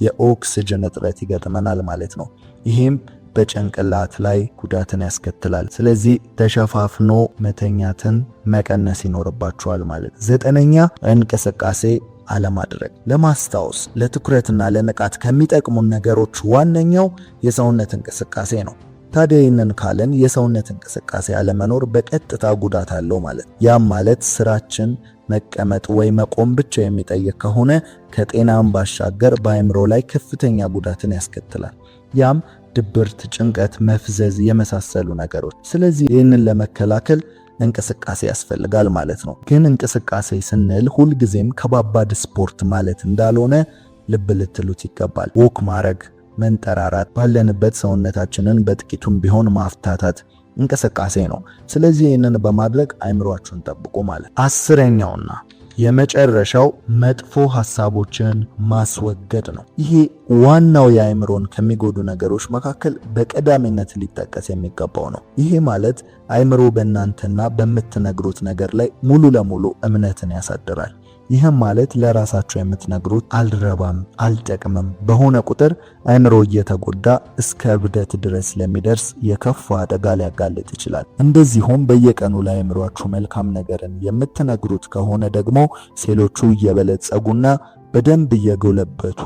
Speaker 1: የኦክሲጅን እጥረት ይገጥመናል ማለት ነው። ይህም በጭንቅላት ላይ ጉዳትን ያስከትላል። ስለዚህ ተሸፋፍኖ መተኛትን መቀነስ ይኖርባችኋል ማለት። 9ኛ እንቅስቃሴ አለማድረግ። ለማስታወስ ለትኩረትና ለንቃት ከሚጠቅሙን ነገሮች ዋነኛው የሰውነት እንቅስቃሴ ነው። ታዲያ ይህንን ካለን የሰውነት እንቅስቃሴ አለመኖር በቀጥታ ጉዳት አለው ማለት። ያም ማለት ስራችን መቀመጥ ወይ መቆም ብቻ የሚጠይቅ ከሆነ ከጤናም ባሻገር በአእምሮ ላይ ከፍተኛ ጉዳትን ያስከትላል። ያም ድብርት፣ ጭንቀት፣ መፍዘዝ የመሳሰሉ ነገሮች። ስለዚህ ይህንን ለመከላከል እንቅስቃሴ ያስፈልጋል ማለት ነው። ግን እንቅስቃሴ ስንል ሁልጊዜም ከባባድ ስፖርት ማለት እንዳልሆነ ልብ ልትሉት ይገባል። ወክ ማድረግ፣ መንጠራራት፣ ባለንበት ሰውነታችንን በጥቂቱም ቢሆን ማፍታታት እንቅስቃሴ ነው። ስለዚህ ይህንን በማድረግ አእምሯችሁን ጠብቁ ማለት። 10ኛውና የመጨረሻው መጥፎ ሐሳቦችን ማስወገድ ነው። ይሄ ዋናው የአእምሮን ከሚጎዱ ነገሮች መካከል በቀዳሚነት ሊጠቀስ የሚገባው ነው። ይሄ ማለት አእምሮ በእናንተና በምትነግሩት ነገር ላይ ሙሉ ለሙሉ እምነትን ያሳድራል። ይህም ማለት ለራሳቸው የምትነግሩት አልረባም፣ አልጠቅምም በሆነ ቁጥር አእምሮ እየተጎዳ እስከ እብደት ድረስ ለሚደርስ የከፋ አደጋ ሊያጋልጥ ይችላል። እንደዚሁም በየቀኑ ለአእምሯችሁ መልካም ነገርን የምትነግሩት ከሆነ ደግሞ ሴሎቹ እየበለጸጉና በደንብ እየጎለበቱ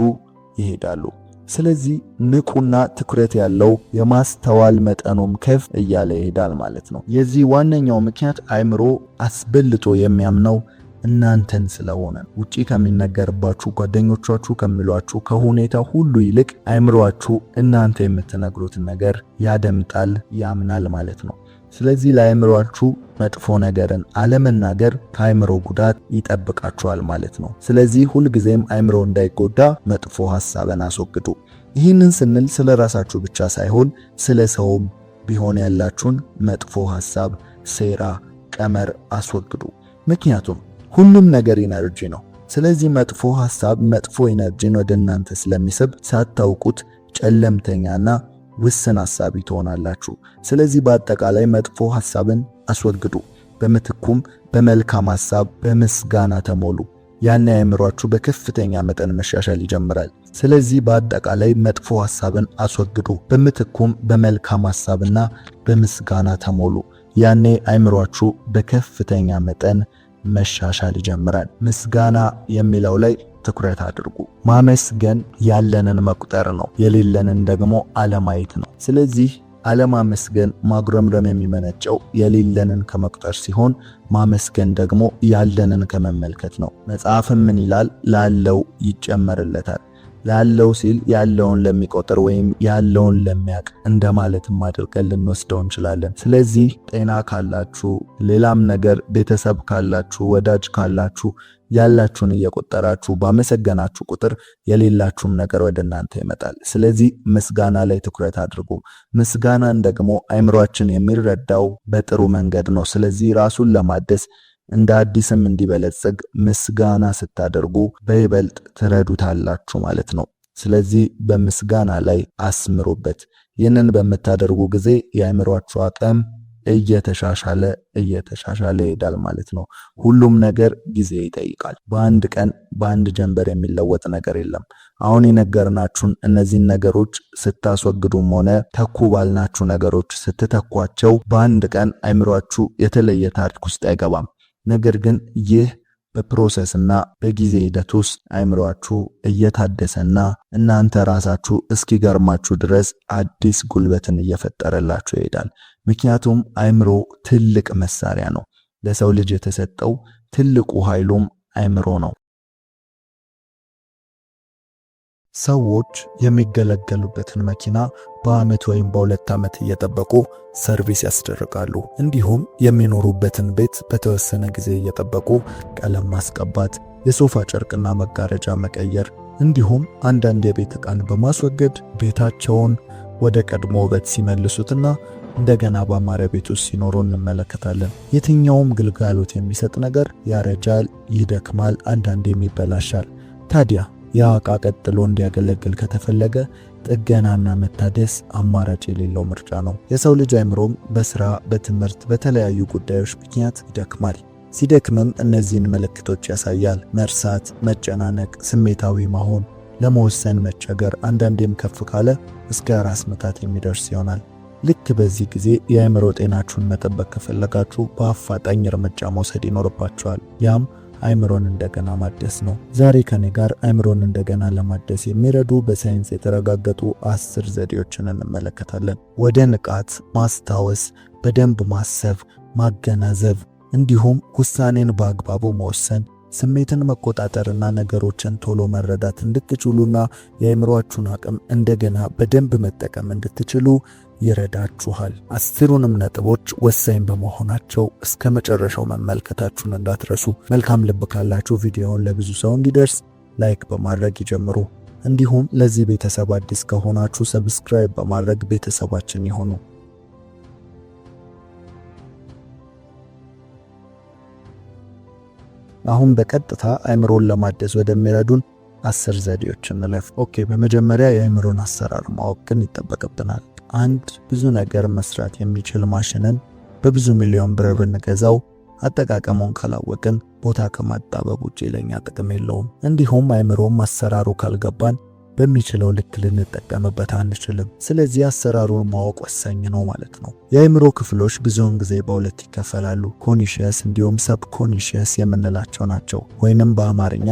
Speaker 1: ይሄዳሉ። ስለዚህ ንቁና ትኩረት ያለው የማስተዋል መጠኑም ከፍ እያለ ይሄዳል ማለት ነው። የዚህ ዋነኛው ምክንያት አእምሮ አስበልጦ የሚያምነው እናንተን ስለሆነ ውጪ ከሚነገርባችሁ ጓደኞቻችሁ ከሚሏችሁ ከሁኔታ ሁሉ ይልቅ አእምሮአችሁ እናንተ የምትነግሩትን ነገር ያደምጣል፣ ያምናል ማለት ነው። ስለዚህ ለአእምሮአችሁ መጥፎ ነገርን አለመናገር ከአእምሮ ጉዳት ይጠብቃችኋል ማለት ነው። ስለዚህ ሁልጊዜም አእምሮ እንዳይጎዳ መጥፎ ሐሳብን አስወግዱ። ይህንን ስንል ስለ ራሳችሁ ብቻ ሳይሆን ስለ ሰውም ቢሆን ያላችሁን መጥፎ ሐሳብ፣ ሴራ፣ ቀመር አስወግዱ። ምክንያቱም ሁሉም ነገር ኢነርጂ ነው። ስለዚህ መጥፎ ሐሳብ መጥፎ ኢነርጂን ወደ እናንተ ስለሚስብ ሳታውቁት ጨለምተኛና ውስን ሐሳቢ ትሆናላችሁ። ስለዚህ በአጠቃላይ መጥፎ ሐሳብን አስወግዱ። በምትኩም በመልካም ሐሳብ በምስጋና ተሞሉ። ያን አእምሯችሁ በከፍተኛ መጠን መሻሻል ይጀምራል። ስለዚህ በአጠቃላይ መጥፎ ሐሳብን አስወግዱ። በምትኩም በመልካም ሐሳብና በምስጋና ተሞሉ። ያኔ አእምሯችሁ በከፍተኛ መጠን መሻሻል ይጀምራል። ምስጋና የሚለው ላይ ትኩረት አድርጉ። ማመስገን ያለንን መቁጠር ነው፣ የሌለንን ደግሞ አለማየት ነው። ስለዚህ አለማመስገን ማጉረምረም የሚመነጨው የሌለንን ከመቁጠር ሲሆን ማመስገን ደግሞ ያለንን ከመመልከት ነው። መጽሐፍም ምን ይላል? ላለው ይጨመርለታል። ላለው ሲል ያለውን ለሚቆጥር ወይም ያለውን ለሚያቅ እንደማለትም አድርገን ልንወስደው እንችላለን። ስለዚህ ጤና ካላችሁ፣ ሌላም ነገር ቤተሰብ ካላችሁ፣ ወዳጅ ካላችሁ ያላችሁን እየቆጠራችሁ ባመሰገናችሁ ቁጥር የሌላችሁም ነገር ወደ እናንተ ይመጣል። ስለዚህ ምስጋና ላይ ትኩረት አድርጉ። ምስጋናን ደግሞ አእምሯችን የሚረዳው በጥሩ መንገድ ነው። ስለዚህ ራሱን ለማደስ እንደ አዲስም እንዲበለጽግ ምስጋና ስታደርጉ በይበልጥ ትረዱታላችሁ ማለት ነው። ስለዚህ በምስጋና ላይ አስምሩበት። ይህንን በምታደርጉ ጊዜ የአእምሯችሁ አቅም እየተሻሻለ ይሄዳል ማለት ነው። ሁሉም ነገር ጊዜ ይጠይቃል። በአንድ ቀን በአንድ ጀንበር የሚለወጥ ነገር የለም። አሁን የነገርናችሁን እነዚህን ነገሮች ስታስወግዱም ሆነ ተኩ ባልናችሁ ነገሮች ስትተኳቸው በአንድ ቀን አእምሯችሁ የተለየ ታሪክ ውስጥ አይገባም። ነገር ግን ይህ በፕሮሰስና በጊዜ ሂደት ውስጥ አእምሯችሁ እየታደሰና እናንተ ራሳችሁ እስኪገርማችሁ ድረስ አዲስ ጉልበትን እየፈጠረላችሁ ይሄዳል። ምክንያቱም አእምሮ ትልቅ መሳሪያ ነው። ለሰው ልጅ የተሰጠው ትልቁ ኃይሉም አእምሮ ነው። ሰዎች የሚገለገሉበትን መኪና በአመት ወይም በሁለት ዓመት እየጠበቁ ሰርቪስ ያስደርጋሉ። እንዲሁም የሚኖሩበትን ቤት በተወሰነ ጊዜ እየጠበቁ ቀለም ማስቀባት፣ የሶፋ ጨርቅና መጋረጃ መቀየር እንዲሁም አንዳንድ የቤት ዕቃን በማስወገድ ቤታቸውን ወደ ቀድሞ ውበት ሲመልሱትና እንደገና በአማረ ቤት ውስጥ ሲኖሩ እንመለከታለን። የትኛውም ግልጋሎት የሚሰጥ ነገር ያረጃል፣ ይደክማል፣ አንዳንዴም ይበላሻል። ታዲያ ያ ዕቃ ቀጥሎ እንዲያገለግል ከተፈለገ ጥገናና መታደስ አማራጭ የሌለው ምርጫ ነው። የሰው ልጅ አእምሮም በስራ፣ በትምህርት፣ በተለያዩ ጉዳዮች ምክንያት ይደክማል። ሲደክምም እነዚህን ምልክቶች ያሳያል። መርሳት፣ መጨናነቅ፣ ስሜታዊ መሆን፣ ለመወሰን መቸገር፣ አንዳንዴም ከፍ ካለ እስከ ራስ ምታት የሚደርስ ይሆናል። ልክ በዚህ ጊዜ የአእምሮ ጤናችሁን መጠበቅ ከፈለጋችሁ በአፋጣኝ እርምጃ መውሰድ ይኖርባችኋል። ያም አእምሮን እንደገና ማደስ ነው። ዛሬ ከኔ ጋር አእምሮን እንደገና ለማደስ የሚረዱ በሳይንስ የተረጋገጡ 10 ዘዴዎችን እንመለከታለን። ወደ ንቃት፣ ማስታወስ፣ በደንብ ማሰብ፣ ማገናዘብ እንዲሁም ውሳኔን በአግባቡ መወሰን፣ ስሜትን መቆጣጠርና ነገሮችን ቶሎ መረዳት እንድትችሉና የአእምሮአችሁን አቅም እንደገና በደንብ መጠቀም እንድትችሉ ይረዳችኋል። 10ሩንም ነጥቦች ወሳኝ በመሆናቸው እስከ መጨረሻው መመልከታችሁን እንዳትረሱ። መልካም ልብ ካላችሁ ቪዲዮውን ለብዙ ሰው እንዲደርስ ላይክ በማድረግ ይጀምሩ። እንዲሁም ለዚህ ቤተሰብ አዲስ ከሆናችሁ ሰብስክራይብ በማድረግ ቤተሰባችን ይሁኑ። አሁን በቀጥታ አእምሮን ለማደስ ወደሚረዱን 10 ዘዴዎች እንለፍ። በመጀመሪያ የአእምሮን አሰራር ማወቅን ይጠበቅብናል። አንድ ብዙ ነገር መስራት የሚችል ማሽንን በብዙ ሚሊዮን ብር ብንገዛው አጠቃቀሙን ካላወቅን ቦታ ከማጣበብ ውጪ ለኛ ጥቅም የለውም። እንዲሁም አእምሮም አሰራሩ ካልገባን በሚችለው ልክ ልንጠቀምበት አንችልም። ስለዚህ አሰራሩን ማወቅ ወሳኝ ነው ማለት ነው። የአእምሮ ክፍሎች ብዙውን ጊዜ በሁለት ይከፈላሉ። ኮንሺየስ እንዲሁም ሰብኮንሺየስ የምንላቸው ናቸው፣ ወይንም በአማርኛ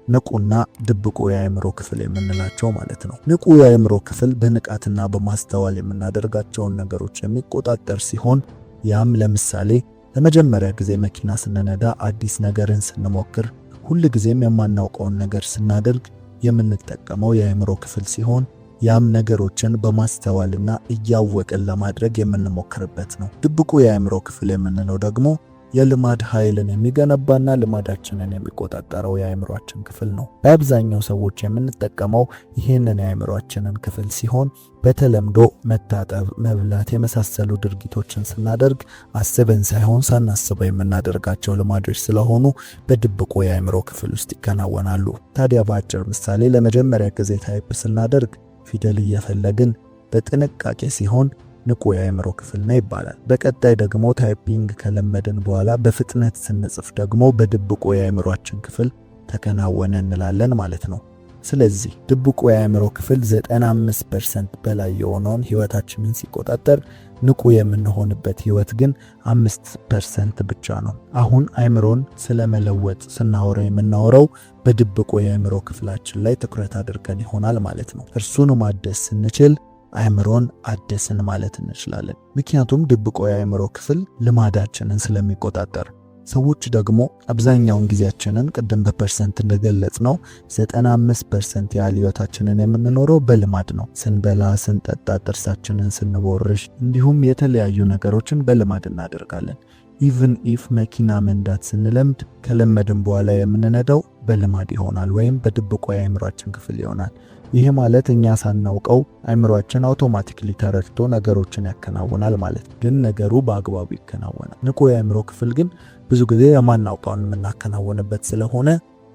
Speaker 1: ንቁና ድብቁ የአእምሮ ክፍል የምንላቸው ማለት ነው። ንቁ የአእምሮ ክፍል በንቃትና በማስተዋል የምናደርጋቸውን ነገሮች የሚቆጣጠር ሲሆን ያም ለምሳሌ ለመጀመሪያ ጊዜ መኪና ስንነዳ፣ አዲስ ነገርን ስንሞክር፣ ሁል ጊዜም የማናውቀውን ነገር ስናደርግ የምንጠቀመው የአእምሮ ክፍል ሲሆን ያም ነገሮችን በማስተዋልና እያወቅን ለማድረግ የምንሞክርበት ነው። ድብቁ የአእምሮ ክፍል የምንለው ደግሞ የልማድ ኃይልን የሚገነባና ልማዳችንን የሚቆጣጠረው የአእምሮአችን ክፍል ነው። በአብዛኛው ሰዎች የምንጠቀመው ይህንን የአእምሮአችንን ክፍል ሲሆን በተለምዶ መታጠብ፣ መብላት የመሳሰሉ ድርጊቶችን ስናደርግ አስበን ሳይሆን ሳናስበው የምናደርጋቸው ልማዶች ስለሆኑ በድብቁ የአእምሮ ክፍል ውስጥ ይከናወናሉ። ታዲያ በአጭር ምሳሌ ለመጀመሪያ ጊዜ ታይፕ ስናደርግ ፊደል እየፈለግን በጥንቃቄ ሲሆን ንቁ የአእምሮ ክፍል ነው ይባላል። በቀጣይ ደግሞ ታይፒንግ ከለመድን በኋላ በፍጥነት ስንጽፍ ደግሞ በድብቁ የአእምሮአችን ክፍል ተከናወነ እንላለን ማለት ነው። ስለዚህ ድብቁ የአእምሮ ክፍል 95% በላይ የሆነውን ህይወታችንን ሲቆጣጠር፣ ንቁ የምንሆንበት ህይወት ግን 5% ብቻ ነው። አሁን አእምሮን ስለመለወጥ ስናወራ የምናወራው በድብቁ የአእምሮ ክፍላችን ላይ ትኩረት አድርገን ይሆናል ማለት ነው። እርሱን ማደስ ስንችል አእምሮን አደስን ማለት እንችላለን። ምክንያቱም ድብቁ የአእምሮ ክፍል ልማዳችንን ስለሚቆጣጠር። ሰዎች ደግሞ አብዛኛውን ጊዜያችንን ቅድም በፐርሰንት እንደገለጽ ነው 95% ያህል ህይወታችንን የምንኖረው በልማድ ነው። ስንበላ፣ ስንጠጣ፣ ጥርሳችንን ስንቦርሽ እንዲሁም የተለያዩ ነገሮችን በልማድ እናደርጋለን። ኢቭን ኢፍ መኪና መንዳት ስንለምድ ከለመድን በኋላ የምንነዳው በልማድ ይሆናል ወይም በድብቁ የአእምሮአችን ክፍል ይሆናል። ይሄ ማለት እኛ ሳናውቀው አእምሮአችን አውቶማቲክሊ ተረድቶ ነገሮችን ያከናውናል ማለት ነው። ግን ነገሩ በአግባቡ ይከናወናል። ንቁ የአእምሮ ክፍል ግን ብዙ ጊዜ የማናውቀውን የምናከናውንበት ስለሆነ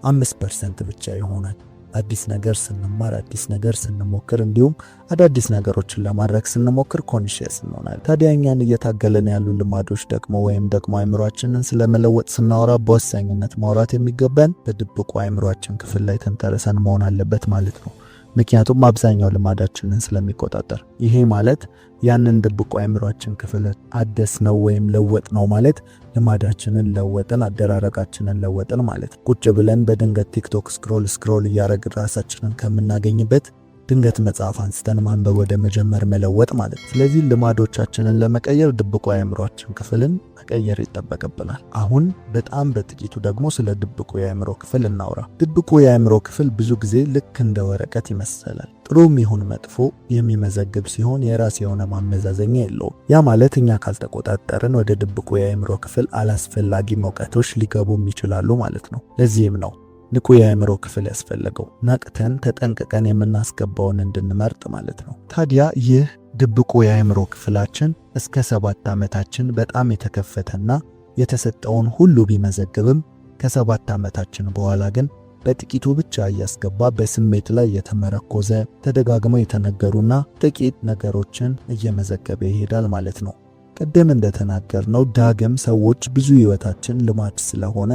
Speaker 1: 5% ብቻ ይሆናል። አዲስ ነገር ስንማር፣ አዲስ ነገር ስንሞክር እንዲሁም አዳዲስ ነገሮችን ለማድረግ ስንሞክር ኮንሺየስ እንሆናለን። ታዲያ እኛን እየታገለን ያሉ ልማዶች ደግሞ ወይም ደግሞ አእምሮአችንን ስለመለወጥ ስናወራ በወሳኝነት ማውራት የሚገባን በድብቁ አእምሮአችን ክፍል ላይ ተንተርሰን መሆን አለበት ማለት ነው። ምክንያቱም አብዛኛው ልማዳችንን ስለሚቆጣጠር። ይሄ ማለት ያንን ድብቁ አእምሮአችን ክፍል አደስ ነው ወይም ለወጥ ነው ማለት ልማዳችንን ለወጥን፣ አደራረጋችንን ለወጥን ማለት። ቁጭ ብለን በድንገት ቲክቶክ ስክሮል እያረግን ራሳችንን ከምናገኝበት ድንገት መጽሐፍ አንስተን ማንበብ ወደ መጀመር መለወጥ ማለት። ስለዚህ ልማዶቻችንን ለመቀየር ድብቁ አእምሮአችን ክፍልን መቀየር ይጠበቅብናል። አሁን በጣም በጥቂቱ ደግሞ ስለ ድብቁ የአእምሮ ክፍል እናውራ። ድብቁ የአእምሮ ክፍል ብዙ ጊዜ ልክ እንደ ወረቀት ይመሰላል። ጥሩም ይሁን መጥፎ የሚመዘግብ ሲሆን የራስ የሆነ ማመዛዘኛ የለውም። ያ ማለት እኛ ካልተቆጣጠርን ወደ ድብቁ የአእምሮ ክፍል አላስፈላጊ መውቀቶች ሊገቡም ይችላሉ ማለት ነው። ለዚህም ነው ንቁ የአእምሮ ክፍል ያስፈልገው፣ ነቅተን ተጠንቅቀን የምናስገባውን እንድንመርጥ ማለት ነው። ታዲያ ይህ ድብቁ የአእምሮ ክፍላችን እስከ 7 ዓመታችን በጣም የተከፈተና የተሰጠውን ሁሉ ቢመዘግብም ከ7 ዓመታችን በኋላ ግን በጥቂቱ ብቻ እያስገባ በስሜት ላይ የተመረኮዘ ተደጋግመው የተነገሩና ጥቂት ነገሮችን እየመዘገበ ይሄዳል ማለት ነው። ቀደም እንደተናገርነው ዳግም ሰዎች ብዙ ህይወታችን ልማድ ስለሆነ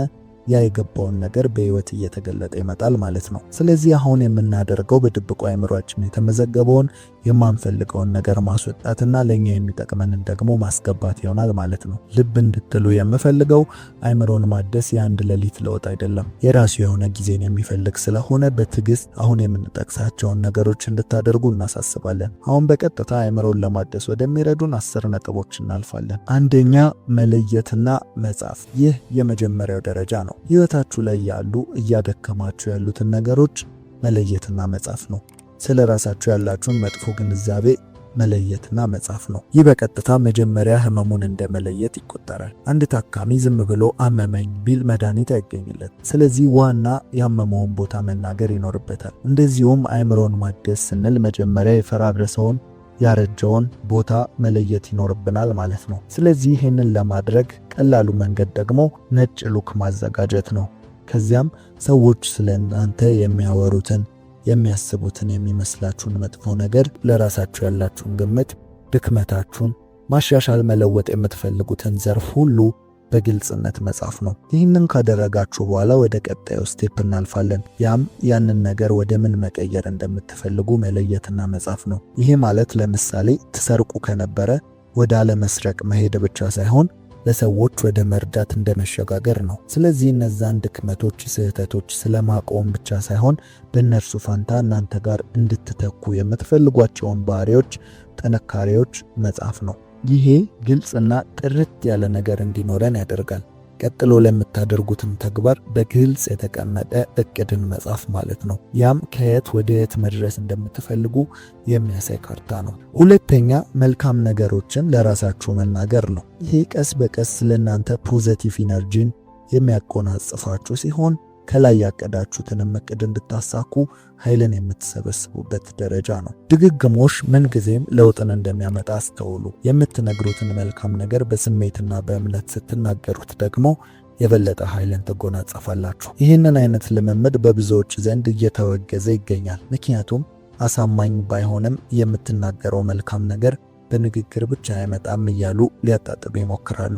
Speaker 1: ያ የገባውን ነገር በህይወት እየተገለጠ ይመጣል ማለት ነው። ስለዚህ አሁን የምናደርገው በድብቁ አእምሮአችን የተመዘገበውን የማንፈልገውን ነገር ማስወጣትና ለኛ የሚጠቅመንን ደግሞ ማስገባት ይሆናል ማለት ነው። ልብ እንድትሉ የምፈልገው አእምሮን ማደስ የአንድ ሌሊት ለውጥ አይደለም። የራሱ የሆነ ጊዜን የሚፈልግ ስለሆነ በትዕግስት አሁን የምንጠቅሳቸውን ነገሮች እንድታደርጉ እናሳስባለን። አሁን በቀጥታ አእምሮን ለማደስ ወደሚረዱን 10 ነጥቦች እናልፋለን። አንደኛ፣ መለየትና መጻፍ። ይህ የመጀመሪያው ደረጃ ነው። ህይወታችሁ ላይ ያሉ እያደከማችሁ ያሉትን ነገሮች መለየትና መጻፍ ነው። ስለ ራሳችሁ ያላችሁን መጥፎ ግንዛቤ መለየትና መጻፍ ነው። ይህ በቀጥታ መጀመሪያ ህመሙን እንደመለየት ይቆጠራል። አንድ ታካሚ ዝም ብሎ አመመኝ ቢል መድኃኒት አይገኝለት። ስለዚህ ዋና ያመመውን ቦታ መናገር ይኖርበታል። እንደዚሁም አእምሮን ማደስ ስንል መጀመሪያ የፈራረሰውን ያረጀውን ቦታ መለየት ይኖርብናል ማለት ነው። ስለዚህ ይህንን ለማድረግ ቀላሉ መንገድ ደግሞ ነጭ ሉክ ማዘጋጀት ነው። ከዚያም ሰዎች ስለ እናንተ የሚያወሩትን የሚያስቡትን የሚመስላችሁን መጥፎ ነገር፣ ለራሳችሁ ያላችሁን ግምት፣ ድክመታችሁን፣ ማሻሻል መለወጥ የምትፈልጉትን ዘርፍ ሁሉ በግልጽነት መጻፍ ነው። ይህንን ካደረጋችሁ በኋላ ወደ ቀጣዩ ስቴፕ እናልፋለን። ያም ያንን ነገር ወደ ምን መቀየር እንደምትፈልጉ መለየትና መጻፍ ነው። ይሄ ማለት ለምሳሌ ትሰርቁ ከነበረ ወደ አለመስረቅ መሄድ ብቻ ሳይሆን ለሰዎች ወደ መርዳት እንደመሸጋገር ነው። ስለዚህ እነዛን ድክመቶች፣ ስህተቶች ስለማቆም ብቻ ሳይሆን በእነርሱ ፋንታ እናንተ ጋር እንድትተኩ የምትፈልጓቸውን ባህሪዎች፣ ጥንካሬዎች መጻፍ ነው። ይሄ ግልጽና ጥርት ያለ ነገር እንዲኖረን ያደርጋል። ቀጥሎ ለምታደርጉትም ተግባር በግልጽ የተቀመጠ እቅድን መጻፍ ማለት ነው። ያም ከየት ወደ የት መድረስ እንደምትፈልጉ የሚያሳይ ካርታ ነው። ሁለተኛ መልካም ነገሮችን ለራሳችሁ መናገር ነው። ይሄ ቀስ በቀስ ለእናንተ ፖዘቲቭ ኢነርጂን የሚያጎናጽፋችሁ ሲሆን ከላይ ያቀዳችሁትንም እቅድ እንድታሳኩ ኃይልን የምትሰበስቡበት ደረጃ ነው። ድግግሞሽ ምንጊዜም ለውጥን እንደሚያመጣ አስተውሉ። የምትነግሩትን መልካም ነገር በስሜትና በእምነት ስትናገሩት ደግሞ የበለጠ ኃይልን ትጎናጸፋላችሁ። ይህንን አይነት ልምምድ በብዙዎች ዘንድ እየተወገዘ ይገኛል። ምክንያቱም አሳማኝ ባይሆንም የምትናገረው መልካም ነገር በንግግር ብቻ አይመጣም እያሉ ሊያጣጥሉ ይሞክራሉ።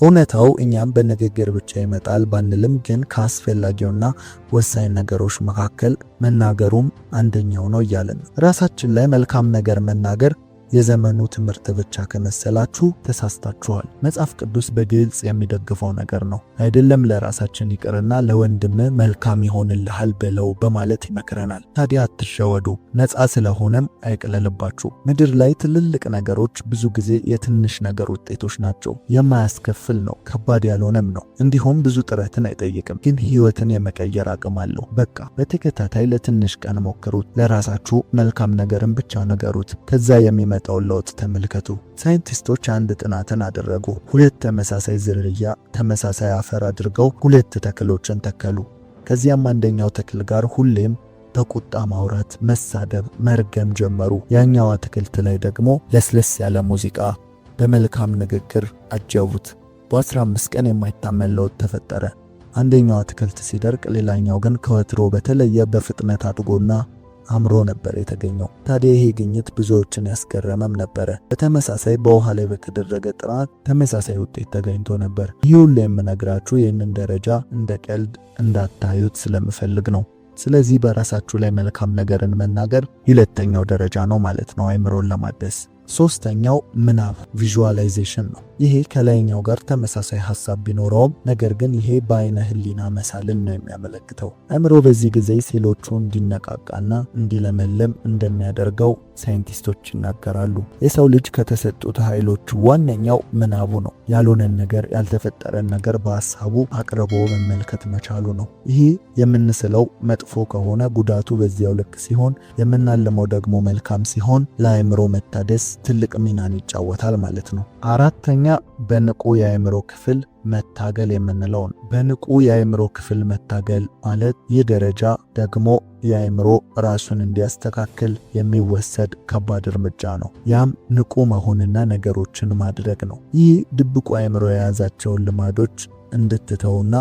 Speaker 1: እውነታው እኛም በንግግር ብቻ ይመጣል ባንልም ግን ከአስፈላጊውና ወሳኝ ነገሮች መካከል መናገሩም አንደኛው ነው እያለን ራሳችን ላይ መልካም ነገር መናገር የዘመኑ ትምህርት ብቻ ከመሰላችሁ ተሳስታችኋል። መጽሐፍ ቅዱስ በግልጽ የሚደግፈው ነገር ነው። አይደለም ለራሳችን ይቅርና ለወንድም መልካም ይሆንልሃል በለው በማለት ይመክረናል። ታዲያ አትሸወዱ፣ ነፃ ስለሆነም አይቅለልባችሁ። ምድር ላይ ትልልቅ ነገሮች ብዙ ጊዜ የትንሽ ነገር ውጤቶች ናቸው። የማያስከፍል ነው፣ ከባድ ያልሆነም ነው። እንዲሁም ብዙ ጥረትን አይጠይቅም፣ ግን ህይወትን የመቀየር አቅም አለው። በቃ በተከታታይ ለትንሽ ቀን ሞክሩት። ለራሳችሁ መልካም ነገርን ብቻ ነገሩት። ከዛ የሚመጣውን ለውጥ ተመልከቱ። ሳይንቲስቶች አንድ ጥናትን አደረጉ። ሁለት ተመሳሳይ ዝርያ ተመሳሳይ አፈር አድርገው ሁለት ተክሎችን ተከሉ። ከዚያም አንደኛው ተክል ጋር ሁሌም በቁጣ ማውራት፣ መሳደብ፣ መርገም ጀመሩ። ያኛው አትክልት ላይ ደግሞ ለስለስ ያለ ሙዚቃ በመልካም ንግግር አጀቡት። በ15 ቀን የማይታመን ለውጥ ተፈጠረ። አንደኛው አትክልት ሲደርቅ፣ ሌላኛው ግን ከወትሮ በተለየ በፍጥነት አድጎና አምሮ ነበር የተገኘው። ታዲያ ይሄ ግኝት ብዙዎችን ያስገረመም ነበረ። በተመሳሳይ በውሃ ላይ በተደረገ ጥናት ተመሳሳይ ውጤት ተገኝቶ ነበር። ይህ ሁሉ የምነግራችሁ ይህንን ደረጃ እንደ ቀልድ እንዳታዩት ስለምፈልግ ነው። ስለዚህ በራሳችሁ ላይ መልካም ነገርን መናገር ሁለተኛው ደረጃ ነው ማለት ነው አእምሮን ለማደስ። ሶስተኛው ምናብ ቪዥዋላይዜሽን ነው። ይሄ ከላይኛው ጋር ተመሳሳይ ሐሳብ ቢኖረውም ነገር ግን ይሄ በአይነ ህሊና መሳልን ነው የሚያመለክተው። አእምሮ በዚህ ጊዜ ሴሎቹ እንዲነቃቃና እንዲለመልም እንደሚያደርገው ሳይንቲስቶች ይናገራሉ። የሰው ልጅ ከተሰጡት ኃይሎች ዋነኛው ምናቡ ነው። ያልሆነን ነገር፣ ያልተፈጠረን ነገር በሐሳቡ አቅርቦ መመልከት መቻሉ ነው። ይህ የምንስለው መጥፎ ከሆነ ጉዳቱ በዚያው ልክ ሲሆን፣ የምናልመው ደግሞ መልካም ሲሆን ለአእምሮ መታደስ ትልቅ ሚናን ይጫወታል ማለት ነው። አራተኛ በንቁ የአእምሮ ክፍል መታገል የምንለው ነው። በንቁ የአእምሮ ክፍል መታገል ማለት ይህ ደረጃ ደግሞ የአእምሮ ራሱን እንዲያስተካክል የሚወሰድ ከባድ እርምጃ ነው። ያም ንቁ መሆንና ነገሮችን ማድረግ ነው። ይህ ድብቁ አእምሮ የያዛቸውን ልማዶች እንድትተውና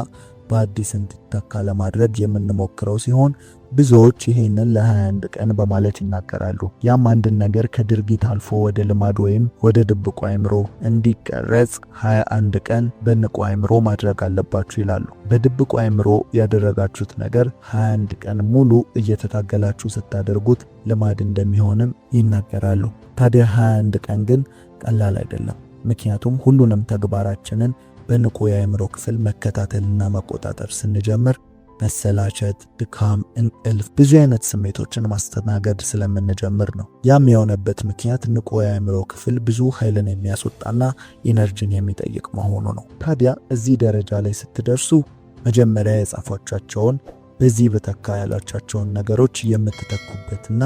Speaker 1: በአዲስ እንዲተካ ለማድረግ የምንሞክረው ሲሆን ብዙዎች ይሄንን ለ21 ቀን በማለት ይናገራሉ። ያም አንድን ነገር ከድርጊት አልፎ ወደ ልማድ ወይም ወደ ድብቁ አእምሮ እንዲቀረጽ 21 ቀን በንቁ አእምሮ ማድረግ አለባችሁ ይላሉ። በድብቁ አእምሮ ያደረጋችሁት ነገር 21 ቀን ሙሉ እየተታገላችሁ ስታደርጉት ልማድ እንደሚሆንም ይናገራሉ። ታዲያ 21 ቀን ግን ቀላል አይደለም። ምክንያቱም ሁሉንም ተግባራችንን በንቁ የአእምሮ ክፍል መከታተልና መቆጣጠር ስንጀምር መሰላቸት፣ ድካም፣ እንቅልፍ፣ ብዙ አይነት ስሜቶችን ማስተናገድ ስለምንጀምር ነው። ያም የሆነበት ምክንያት ንቁ የአእምሮ ክፍል ብዙ ኃይልን የሚያስወጣና ኢነርጂን የሚጠይቅ መሆኑ ነው። ታዲያ እዚህ ደረጃ ላይ ስትደርሱ መጀመሪያ የጻፏቻቸውን በዚህ በተካ ያላቻቸውን ነገሮች የምትተኩበትና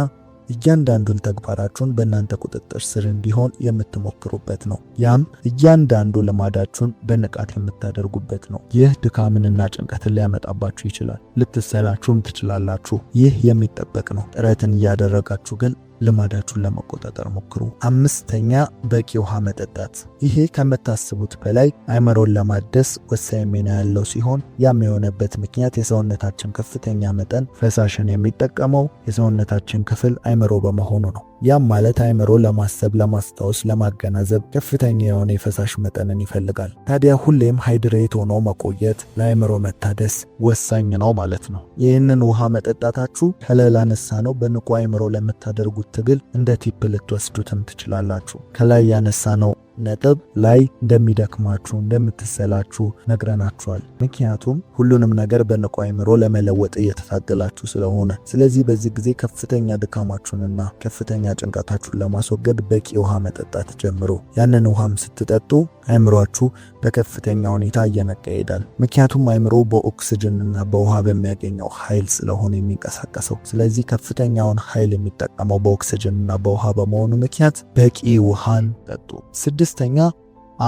Speaker 1: እያንዳንዱን ተግባራችሁን በእናንተ ቁጥጥር ስር እንዲሆን የምትሞክሩበት ነው። ያም እያንዳንዱ ልማዳችሁን በንቃት የምታደርጉበት ነው። ይህ ድካምንና ጭንቀትን ሊያመጣባችሁ ይችላል። ልትሰላችሁም ትችላላችሁ። ይህ የሚጠበቅ ነው። ጥረትን እያደረጋችሁ ግን ልማዳችሁን ለመቆጣጠር ሞክሩ። አምስተኛ በቂ ውሃ መጠጣት። ይሄ ከምታስቡት በላይ አእምሮን ለማደስ ወሳኝ ሚና ያለው ሲሆን ያም የሆነበት ምክንያት የሰውነታችን ከፍተኛ መጠን ፈሳሽን የሚጠቀመው የሰውነታችን ክፍል አእምሮ በመሆኑ ነው። ያም ማለት አእምሮ ለማሰብ፣ ለማስታወስ፣ ለማገናዘብ ከፍተኛ የሆነ የፈሳሽ መጠንን ይፈልጋል። ታዲያ ሁሌም ሃይድሬት ሆኖ መቆየት ለአእምሮ መታደስ ወሳኝ ነው ማለት ነው። ይህንን ውሃ መጠጣታችሁ ከላይ ላነሳነው በንቁ አእምሮ ለምታደርጉት ትግል እንደ ቲፕ ልትወስዱትም ትችላላችሁ። ከላይ ያነሳነው ነጥብ ላይ እንደሚደክማችሁ እንደምትሰላችሁ ነግረናችኋል። ምክንያቱም ሁሉንም ነገር በንቁ አእምሮ ለመለወጥ እየተታገላችሁ ስለሆነ። ስለዚህ በዚህ ጊዜ ከፍተኛ ድካማችሁንና ከፍተኛ ጭንቀታችሁን ለማስወገድ በቂ ውሃ መጠጣት ጀምሩ። ያንን ውሃም ስትጠጡ አእምሯችሁ በከፍተኛ ሁኔታ እየነቃ ይሄዳል። ምክንያቱም አእምሮ በኦክሲጅንና በውሃ በሚያገኘው ኃይል ስለሆነ የሚንቀሳቀሰው። ስለዚህ ከፍተኛውን ኃይል የሚጠቀመው በኦክሲጅንና በውሃ በመሆኑ ምክንያት በቂ ውሃን ጠጡ። ስድስተኛ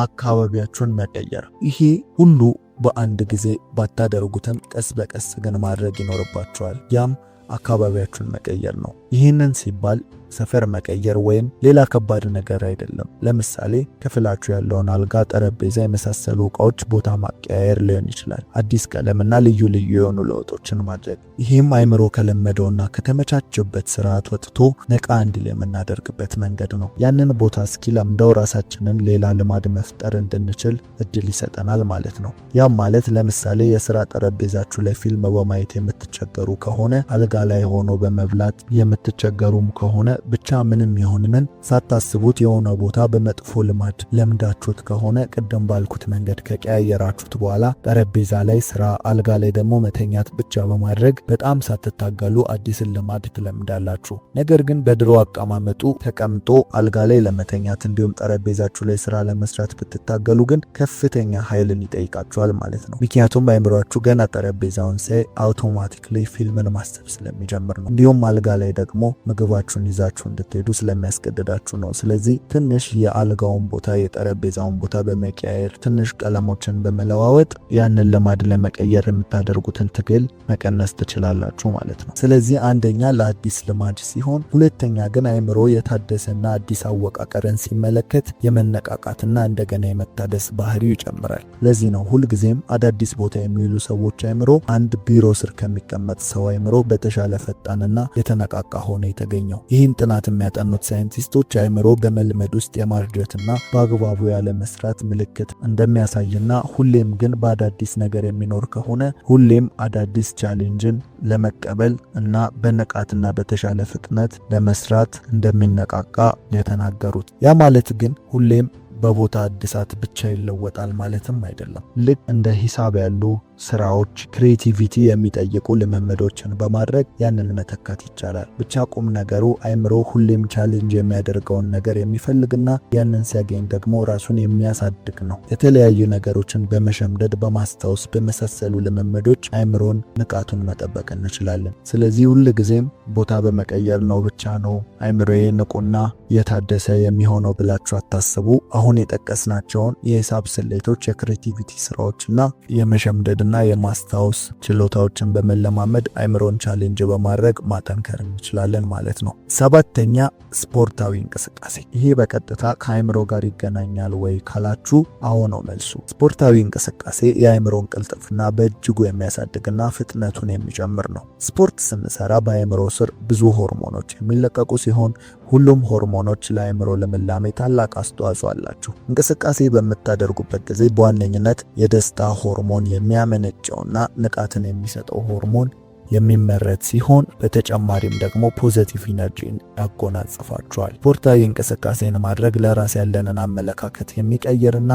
Speaker 1: አካባቢያችሁን መቀየር። ይሄ ሁሉ በአንድ ጊዜ ባታደርጉትም ቀስ በቀስ ግን ማድረግ ይኖርባችኋል። ያም አካባቢያችሁን መቀየር ነው። ይህንን ሲባል ሰፈር መቀየር ወይም ሌላ ከባድ ነገር አይደለም። ለምሳሌ ክፍላችሁ ያለውን አልጋ፣ ጠረጴዛ የመሳሰሉ ዕቃዎች ቦታ ማቀያየር ሊሆን ይችላል። አዲስ ቀለምና ልዩ ልዩ የሆኑ ለውጦችን ማድረግ። ይህም አእምሮ ከለመደውና ከተመቻቸበት ስርዓት ወጥቶ ነቃ እንዲል የምናደርግበት መንገድ ነው። ያንን ቦታ እስኪለምደው ራሳችንን ሌላ ልማድ መፍጠር እንድንችል እድል ይሰጠናል ማለት ነው። ያም ማለት ለምሳሌ የስራ ጠረጴዛችሁ ላይ ፊልም በማየት የምትቸገሩ ከሆነ አልጋ ላይ ሆኖ በመብላት የምትቸገሩም ከሆነ ብቻ ምንም ይሁን ምን ሳታስቡት የሆነ ቦታ በመጥፎ ልማድ ለምዳችሁት ከሆነ ቅድም ባልኩት መንገድ ከቀያየራችሁት በኋላ ጠረጴዛ ላይ ስራ፣ አልጋ ላይ ደግሞ መተኛት ብቻ በማድረግ በጣም ሳትታገሉ አዲስን ልማድ ትለምዳላችሁ። ነገር ግን በድሮ አቀማመጡ ተቀምጦ አልጋ ላይ ለመተኛት እንዲሁም ጠረጴዛችሁ ላይ ስራ ለመስራት ብትታገሉ ግን ከፍተኛ ኃይልን ይጠይቃችኋል ማለት ነው። ምክንያቱም አእምሯችሁ ገና ጠረጴዛውን ሳይ አውቶማቲክሊ ፊልምን ማሰብ ስለሚጀምር ነው። እንዲሁም አልጋ ላይ ደግሞ ምግባችሁን ይዛችሁ እንድትሄዱ ስለሚያስገድዳችሁ ነው። ስለዚህ ትንሽ የአልጋውን ቦታ የጠረጴዛውን ቦታ በመቀያየር ትንሽ ቀለሞችን በመለዋወጥ ያንን ልማድ ለመቀየር የምታደርጉትን ትግል መቀነስ ትችላላችሁ ማለት ነው። ስለዚህ አንደኛ ለአዲስ ልማድ ሲሆን፣ ሁለተኛ ግን አእምሮ የታደሰና አዲስ አወቃቀርን ሲመለከት የመነቃቃትና እንደገና የመታደስ ባህሪው ይጨምራል። ለዚህ ነው ሁልጊዜም አዳዲስ ቦታ የሚውሉ ሰዎች አእምሮ አንድ ቢሮ ስር ከሚቀመጥ ሰው አእምሮ በተሻለ ፈጣንና የተነቃቃ ሆነ የተገኘው። ይህን ጥናት የሚያጠኑት ሳይንቲስቶች አእምሮ በመልመድ ውስጥ የማርጀትና በአግባቡ ያለ መስራት ምልክት እንደሚያሳይና ሁሌም ግን በአዳዲስ ነገር የሚኖር ከሆነ ሁሌም አዳዲስ ቻሌንጅን ለመቀበል እና በንቃትና በተሻለ ፍጥነት ለመስራት እንደሚነቃቃ የተናገሩት። ያ ማለት ግን ሁሌም በቦታ እድሳት ብቻ ይለወጣል ማለትም አይደለም። ልክ እንደ ሂሳብ ያሉ ስራዎች ክሬቲቪቲ የሚጠይቁ ልምምዶችን በማድረግ ያንን መተካት ይቻላል። ብቻ ቁም ነገሩ አእምሮ ሁሌም ቻሌንጅ የሚያደርገውን ነገር የሚፈልግና ያንን ሲያገኝ ደግሞ ራሱን የሚያሳድግ ነው። የተለያዩ ነገሮችን በመሸምደድ በማስታወስ በመሳሰሉ ልምምዶች አእምሮን ንቃቱን መጠበቅ እንችላለን። ስለዚህ ሁልጊዜም ቦታ በመቀየር ነው ብቻ ነው አእምሮዬ ንቁና የታደሰ የሚሆነው ብላችሁ አታስቡ። አሁን የጠቀስናቸውን የሂሳብ ስሌቶች፣ የክሬቲቪቲ ስራዎችና የመሸምደድ የማስታወስ ችሎታዎችን በመለማመድ አእምሮን ቻሌንጅ በማድረግ ማጠንከር እንችላለን ማለት ነው። ሰባተኛ ስፖርታዊ እንቅስቃሴ። ይሄ በቀጥታ ከአእምሮ ጋር ይገናኛል ወይ ካላችሁ አዎ ነው መልሱ። ስፖርታዊ እንቅስቃሴ የአእምሮን ቅልጥፍና በእጅጉ የሚያሳድግና ፍጥነቱን የሚጨምር ነው። ስፖርት ስንሰራ በአእምሮ ስር ብዙ ሆርሞኖች የሚለቀቁ ሲሆን ሁሉም ሆርሞኖች ለአእምሮ ልምላሜ ታላቅ አስተዋጽኦ አላቸው። እንቅስቃሴ በምታደርጉበት ጊዜ በዋነኝነት የደስታ ሆርሞን የሚያመነጨውና ንቃትን የሚሰጠው ሆርሞን የሚመረት ሲሆን በተጨማሪም ደግሞ ፖዚቲቭ ኢነርጂን ያጎናጽፋቸዋል። ስፖርታዊ እንቅስቃሴን ማድረግ ለራስ ያለንን አመለካከት የሚቀይርና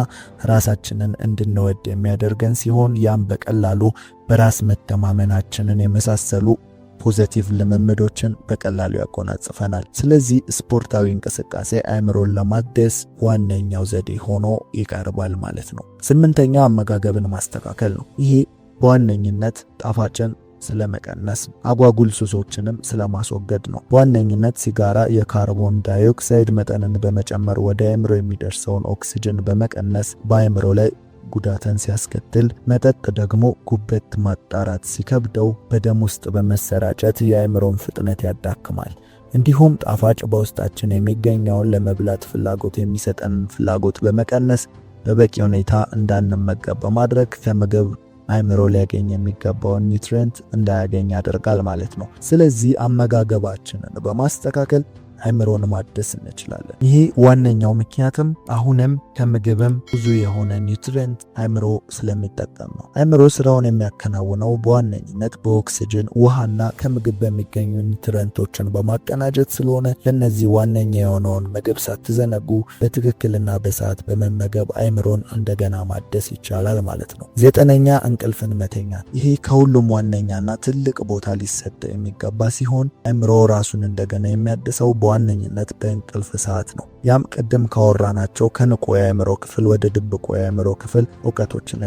Speaker 1: ራሳችንን እንድንወድ የሚያደርገን ሲሆን ያም በቀላሉ በራስ መተማመናችንን የመሳሰሉ ፖዚቲቭ ልምምዶችን በቀላሉ ያጎናጽፈናል። ስለዚህ ስፖርታዊ እንቅስቃሴ አእምሮን ለማደስ ዋነኛው ዘዴ ሆኖ ይቀርባል ማለት ነው። ስምንተኛው አመጋገብን ማስተካከል ነው። ይሄ በዋነኝነት ጣፋጭን ስለመቀነስ አጓጉል ሱሶችንም ስለማስወገድ ነው። በዋነኝነት ሲጋራ የካርቦን ዳይኦክሳይድ መጠንን በመጨመር ወደ አእምሮ የሚደርሰውን ኦክሲጅን በመቀነስ በአእምሮ ላይ ጉዳትን ሲያስከትል፣ መጠጥ ደግሞ ጉበት ማጣራት ሲከብደው በደም ውስጥ በመሰራጨት የአእምሮን ፍጥነት ያዳክማል። እንዲሁም ጣፋጭ በውስጣችን የሚገኘውን ለመብላት ፍላጎት የሚሰጠንን ፍላጎት በመቀነስ በበቂ ሁኔታ እንዳንመገብ በማድረግ ከምግብ አእምሮ ሊያገኝ የሚገባውን ኒውትሪየንት እንዳያገኝ ያደርጋል ማለት ነው። ስለዚህ አመጋገባችንን በማስተካከል አእምሮን ማደስ እንችላለን። ይሄ ዋነኛው ምክንያትም አሁንም ከምግብም ብዙ የሆነ ኒውትሪየንት አእምሮ ስለሚጠቀም ነው። አእምሮ ስራውን የሚያከናውነው በዋነኝነት በኦክሲጅን፣ ውሃና ከምግብ በሚገኙ ኒውትሪየንቶችን በማቀናጀት ስለሆነ ለነዚህ ዋነኛ የሆነውን ምግብ ሳትዘነጉ በትክክልና በሰዓት በመመገብ አእምሮን እንደገና ማደስ ይቻላል ማለት ነው። 9ኛ እንቅልፍን መተኛት። ይሄ ከሁሉም ዋነኛና ትልቅ ቦታ ሊሰጥ የሚገባ ሲሆን አእምሮ ራሱን እንደገና የሚያድሰው በዋነኝነት በእንቅልፍ ሰዓት ነው። ያም ቅድም ካወራናቸው ከንቁ የአእምሮ ክፍል ወደ ድብቁ የአእምሮ ክፍል እውቀቶችን